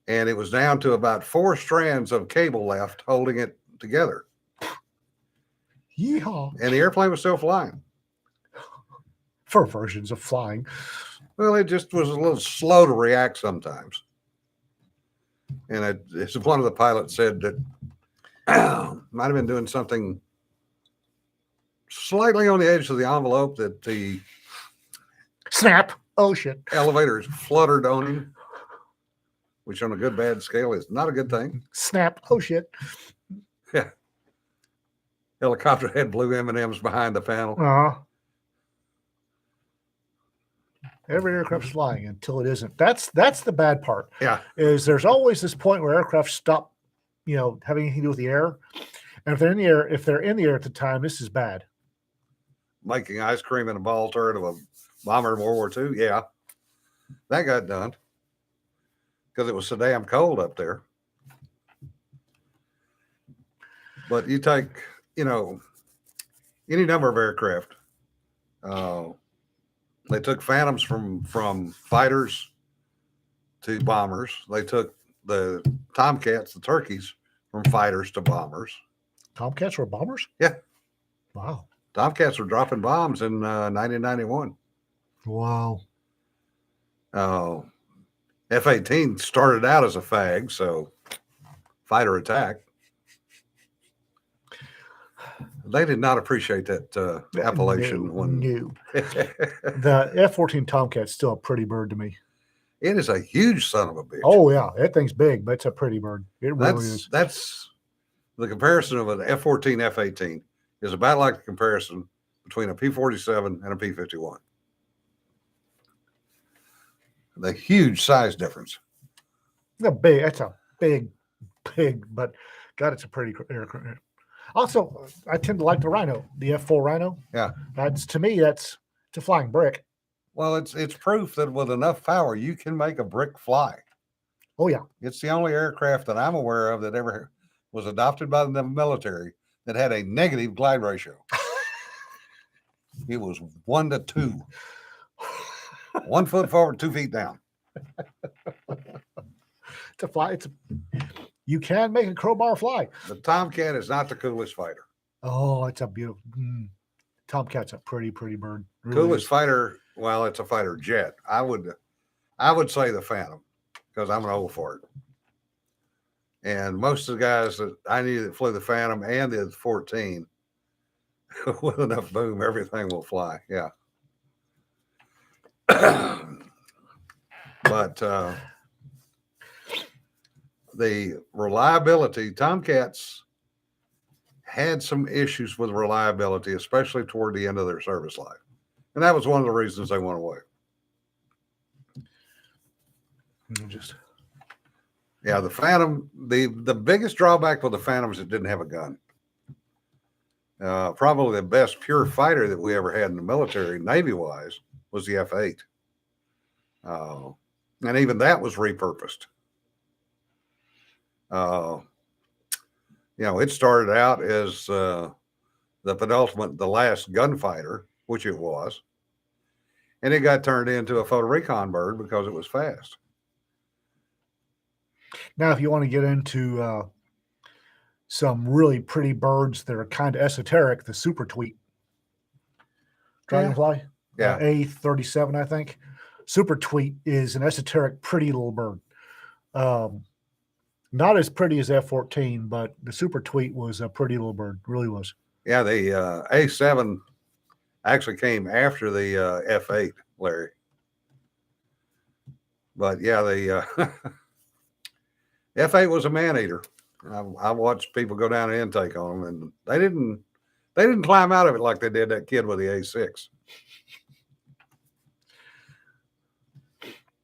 A: and it was down to about 4 strands of cable left holding it together.
B: Yeehaw.
A: And the airplane was still flying.
B: For versions of flying.
A: Well, it just was a little slow to react sometimes. And it's one of the pilots said that might have been doing something slightly on the edge of the envelope, that the
B: Snap. Oh, shit.
A: elevators fluttered on him, which on a good bad scale is not a good thing.
B: Snap. Oh, shit.
A: Helicopter had blue M&Ms behind the panel.
B: Every aircraft's flying until it isn't. That's the bad part.
A: Yeah.
B: Is there's always this point where aircraft stop, having anything to do with the air. And if they're in the air at the time, this is bad.
A: Making ice cream in a ball turret of a bomber in World War II. Yeah. That got done because it was so damn cold up there. But you take, any number of aircraft. They took Phantoms from fighters to bombers. They took the Tomcats, the turkeys, from fighters to bombers.
B: Tomcats were bombers?
A: Yeah.
B: Wow.
A: Tomcats were dropping bombs in 1991.
B: Wow.
A: F-18 started out as a FAG, so fighter attack. They did not appreciate that appellation when
B: No. The F-14 Tomcat's still a pretty bird to me.
A: It is a huge son of a bitch.
B: Oh yeah, that thing's big, but it's a pretty bird. It really is.
A: That's the comparison of an F-14 F-18 is about like the comparison between a P-47 and a P-51. The huge size difference.
B: That's a big, but God, it's a pretty aircraft. Also, I tend to like the Rhino, the F-4 Rhino.
A: Yeah.
B: To me, it's a flying brick.
A: Well, it's proof that with enough power, you can make a brick fly.
B: Oh, yeah.
A: It's the only aircraft that I'm aware of that ever was adopted by the military that had a negative glide ratio. It was 1 to 2. 1 foot forward, 2 feet down.
B: It's a fly. You can make a crowbar fly.
A: The Tomcat is not the coolest fighter.
B: Oh, it's a beautiful. Tomcat's a pretty bird. Really
A: Coolest
B: is.
A: fighter. Well, it's a fighter jet. I would say the Phantom because I'm an old fart. And most of the guys that I knew that flew the Phantom and the 14, with enough boom, everything will fly. Yeah. But the reliability, Tomcats had some issues with reliability, especially toward the end of their service life. And that was one of the reasons they went away. Yeah, the Phantom, the biggest drawback with the Phantom is it didn't have a gun. Probably the best pure fighter that we ever had in the military, Navy-wise, was the F-8. And even that was repurposed. It started out as the last gunfighter, which it was. And it got turned into a photo recon bird because it was fast.
B: Now, if you want to get into some really pretty birds that are kind of esoteric, the Super Tweet Dragonfly,
A: Yeah.
B: A37, I think. Super Tweet is an esoteric, pretty little bird. Not as pretty as F-14, but the Super Tweet was a pretty little bird. Really was.
A: Yeah, the A7 actually came after the F8, Larry. But yeah, the F8 was a man eater. I watched people go down an intake on them, and they didn't climb out of it like they did that kid with the A6.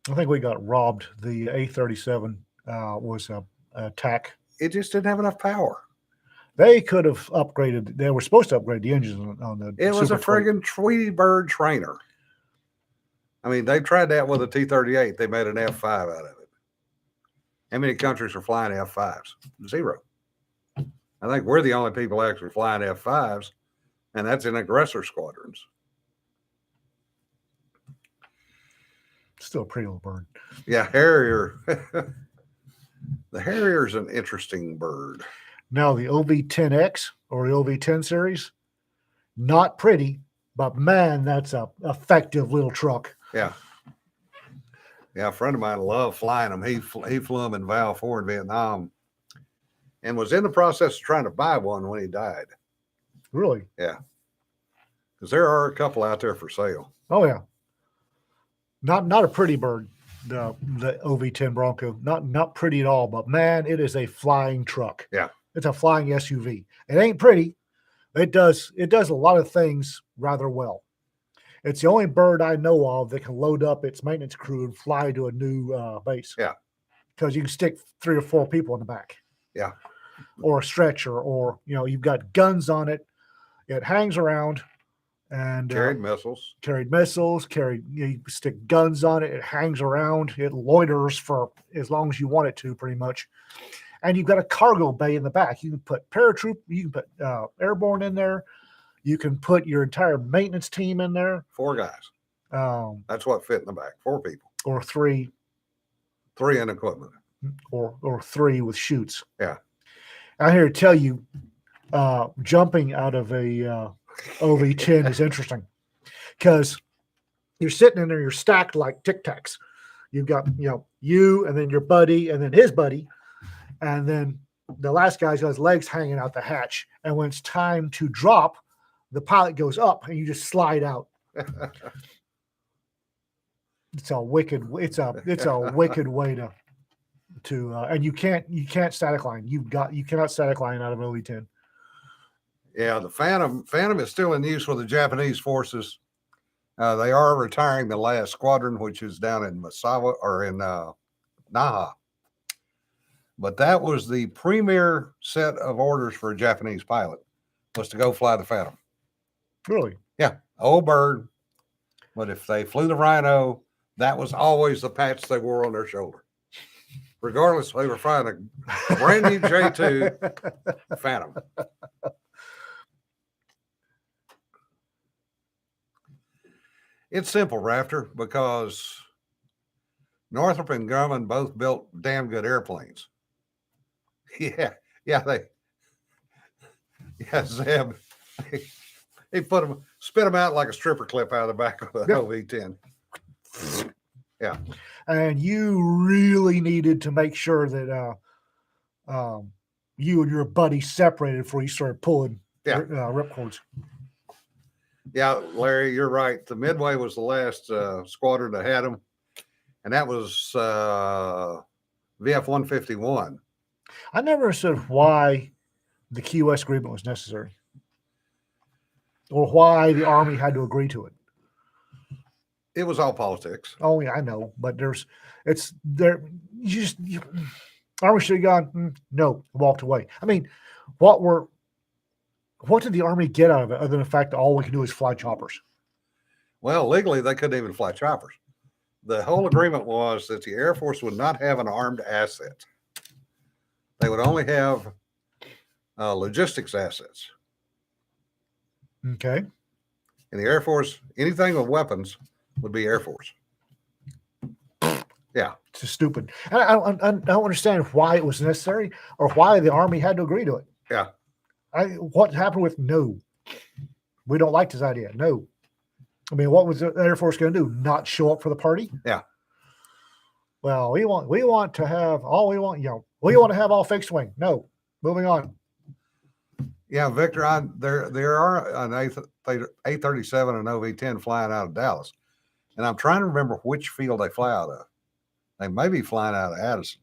B: I think we got robbed. The A37 was a attack.
A: It just didn't have enough power.
B: They could have upgraded. They were supposed to upgrade the engines on the.
A: It was a
B: Super Tweet.
A: friggin' Tweety bird trainer. I mean, they tried that with a T-38. They made an F5 out of it. How many countries are flying F5s? 0. I think we're the only people actually flying F5s, and that's in aggressor squadrons.
B: Still a pretty little bird.
A: Yeah, Harrier. The Harrier is an interesting bird.
B: Now the OV10X or the OV10 series, not pretty, but man, that's a effective little truck.
A: Yeah. Yeah, a friend of mine loved flying them. He flew them in Val 4 in Vietnam and was in the process of trying to buy one when he died.
B: Really?
A: Yeah. Because there are a couple out there for sale.
B: Oh yeah. Not a pretty bird, the OV10 Bronco. Not pretty at all, but man, it is a flying truck.
A: Yeah.
B: It's a flying SUV. It ain't pretty. It does a lot of things rather well. It's the only bird I know of that can load up its maintenance crew and fly to a new base.
A: Yeah.
B: Because you can stick 3 or 4 people in the back.
A: Yeah.
B: Or a stretcher, or you've got guns on it. It hangs around and
A: Carried missiles.
B: You stick guns on it. It hangs around. It loiters for as long as you want it to, pretty much. And you've got a cargo bay in the back. You can put paratroop. You can put airborne in there. You can put your entire maintenance team in there.
A: 4 guys. That's what fit in the back. 4 people.
B: Or 3.
A: 3 in equipment.
B: Or 3 with chutes.
A: Yeah.
B: I'm here to tell you, jumping out of a OV10 is interesting because you're sitting in there, you're stacked like Tic Tacs. You've got, you and then your buddy and then his buddy. And then the last guy's got his legs hanging out the hatch. And when it's time to drop, the pilot goes up and you just slide out. It's a wicked way to and you can't static line. You cannot static line out of OV10.
A: Yeah, the Phantom is still in use with the Japanese forces. They are retiring the last squadron, which is down in Misawa or in Naha. But that was the premier set of orders for a Japanese pilot, was to go fly the Phantom.
B: Really?
A: Yeah, old bird. But if they flew the Rhino, that was always the patch they wore on their shoulder. Regardless, they were flying a brand new J2 Phantom. It's simple, Rafter, because Northrop and Grumman both built damn good airplanes. Zeb, he spit them out like a stripper clip out of the back of the OV10. Yeah.
B: And you really needed to make sure that you and your buddy separated before you started pulling ripcords.
A: Yeah, Larry, you're right. The Midway was the last squadron that had them, and that was VF-151.
B: I never understood why the QS agreement was necessary, or why the Army had to agree to it.
A: It was all politics.
B: Oh yeah, I know, but Army should have gone. No, walked away. I mean, what did the Army get out of it other than the fact that all we can do is fly choppers?
A: Well, legally, they couldn't even fly choppers. The whole agreement was that the Air Force would not have an armed asset. They would only have logistics assets.
B: Okay.
A: In the Air Force, anything with weapons would be Air Force. Yeah.
B: It's just stupid. And I don't understand why it was necessary or why the Army had to agree to it.
A: Yeah.
B: What happened with no? We don't like this idea. No. I mean, what was the Air Force going to do? Not show up for the party?
A: Yeah.
B: Well, we want to have we want to have all fixed wing. No. Moving on.
A: Yeah, Victor, there are an A-37 and OV-10 flying out of Dallas. And I'm trying to remember which field they fly out of. They may be flying out of Addison.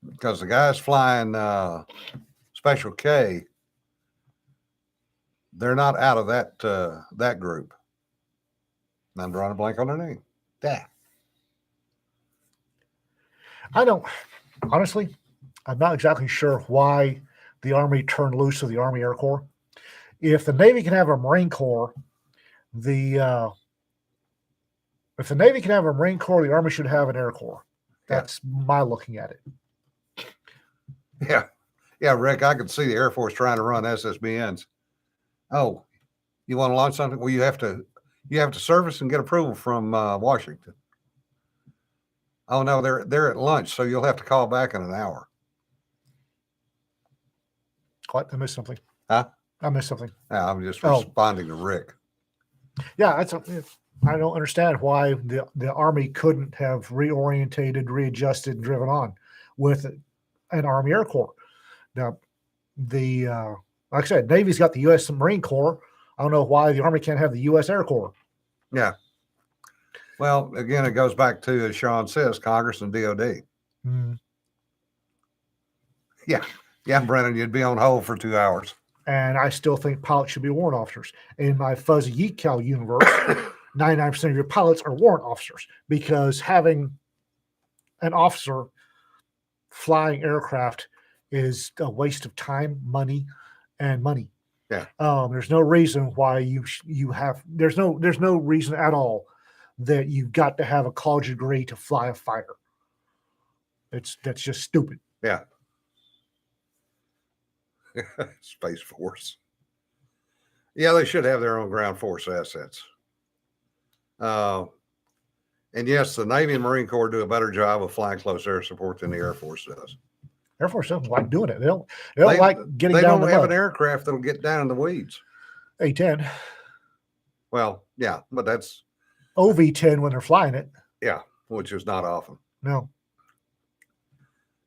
A: Because the guys flying Special K, they're not out of that group. And I'm drawing a blank on their name.
B: Honestly, I'm not exactly sure why the Army turned loose of the Army Air Corps. If the Navy can have a Marine Corps, the Army should have an Air Corps. That's my looking at it.
A: Yeah, Rick, I could see the Air Force trying to run SSBNs. Oh, you want to launch something? Well, you have to You have to service and get approval from Washington. Oh no, they're at lunch, so you'll have to call back in an hour.
B: What? I missed something.
A: Huh?
B: I missed something.
A: Yeah, I'm just
B: Oh.
A: responding to Rick.
B: Yeah, I don't understand why the Army couldn't have reorientated, readjusted, and driven on with an Army Air Corps. Now, like I said, Navy's got the U.S. Marine Corps. I don't know why the Army can't have the U.S. Air Corps.
A: Yeah. Well, again, it goes back to, as Sean says, Congress and DOD.
B: Mm.
A: Yeah, Brennan, you'd be on hold for 2 hours.
B: And I still think pilots should be warrant officers. In my fuzzy yeet cow universe, 99% of your pilots are warrant officers, because having an officer flying aircraft is a waste of time, money, and money.
A: Yeah.
B: There's no reason why there's no reason at all that you've got to have a college degree to fly a fighter. That's just stupid.
A: Yeah. Space Force. Yeah, they should have their own ground force assets. And yes, the Navy and Marine Corps do a better job of flying close air support than the Air Force does.
B: Air Force doesn't like doing it. They don't like getting
A: They
B: down
A: don't
B: the
A: have
B: mud.
A: an aircraft that'll get down in the weeds.
B: A-10,
A: Well, yeah, but that's,
B: OV-10 when they're flying it.
A: which is not often.
B: No.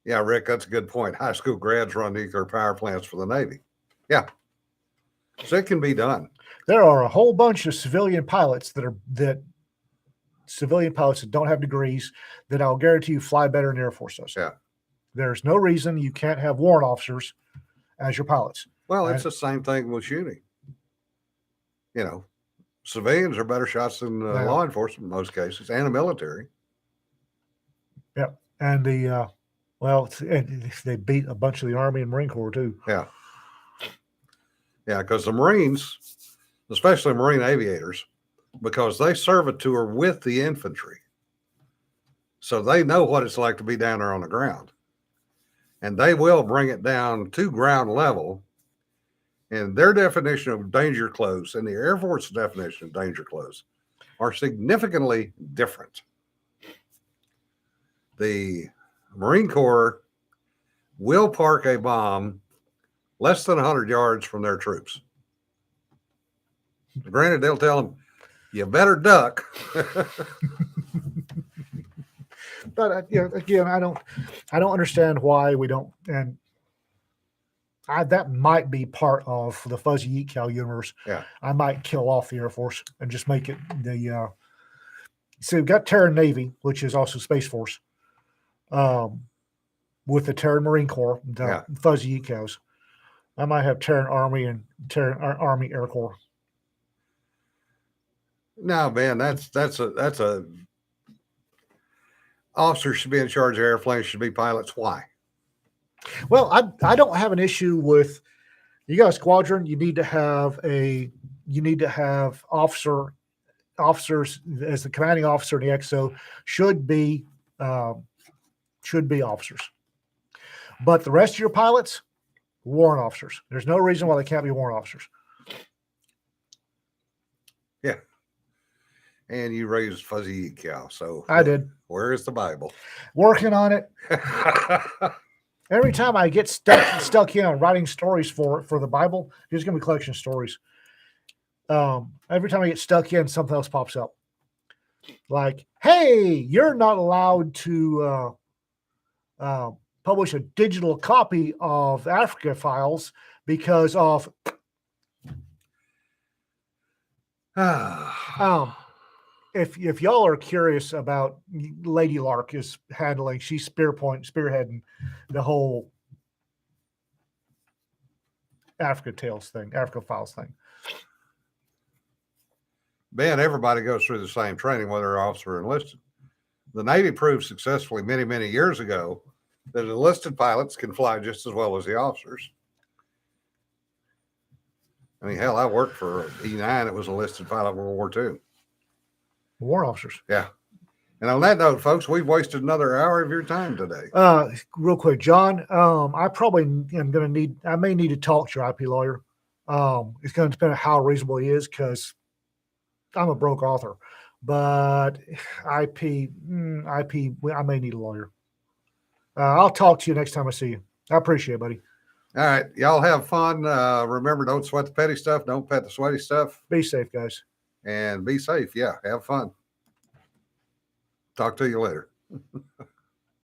A: Yeah, Rick, that's a good point. High school grads run nuclear power plants for the Navy. Yeah. So it can be done.
B: There are a whole bunch of civilian pilots that don't have degrees that I'll guarantee you fly better than the Air Force does.
A: Yeah.
B: There's no reason you can't have warrant officers as your pilots.
A: Well, it's the same thing with shooting. You know, civilians are better shots than
B: Yeah.
A: law enforcement in most cases, and the military.
B: And they beat a bunch of the Army and Marine Corps too.
A: Yeah, because the Marines, especially Marine aviators, because they serve a tour with the infantry. So they know what it's like to be down there on the ground. And they will bring it down to ground level. And their definition of danger close and the Air Force's definition of danger close are significantly different. The Marine Corps will park a bomb less than 100 yards from their troops. Granted, they'll tell them, you better duck.
B: But again, I don't understand why we don't. And that might be part of the fuzzy yeet cow universe.
A: Yeah.
B: I might kill off the Air Force and just make it so we've got Terran Navy, which is also Space Force, with the Terran Marine Corps, the fuzzy yeet cows. I might have Terran Army and Terran Army Air Corps.
A: No, man, that's a officers should be in charge of airplanes, should be pilots. Why?
B: Well, I don't have an issue with, you got a squadron, you need to have officers as the commanding officer in the XO should be officers. But the rest of your pilots, warrant officers. There's no reason why they can't be warrant officers.
A: Yeah. And you raised fuzzy cow, so
B: I did.
A: Where is the Bible?
B: Working on it. Every time I get stuck in on writing stories for the Bible, there's going to be a collection of stories. Every time I get stuck in, something else pops up. Like, hey, you're not allowed to publish a digital copy of Africa Files because of if y'all are curious about Lady Lark is handling, she's spearheading the whole Africa Files thing.
A: Ben, everybody goes through the same training, whether they're officer or enlisted. The Navy proved successfully many, many years ago that enlisted pilots can fly just as well as the officers. I mean, hell, I worked for E9. It was enlisted pilot World War II.
B: Warrant officers.
A: Yeah. And on that note, folks, we've wasted another hour of your time today.
B: Real quick, John, I probably I may need to talk to your IP lawyer. It's going to depend on how reasonable he is, because I'm a broke author, but IP, I may need a lawyer. I'll talk to you next time I see you. I appreciate it, buddy.
A: All right. Y'all have fun. Remember, don't sweat the petty stuff. Don't pet the sweaty stuff.
B: Be safe, guys.
A: And be safe. Yeah. Have fun. Talk to you later.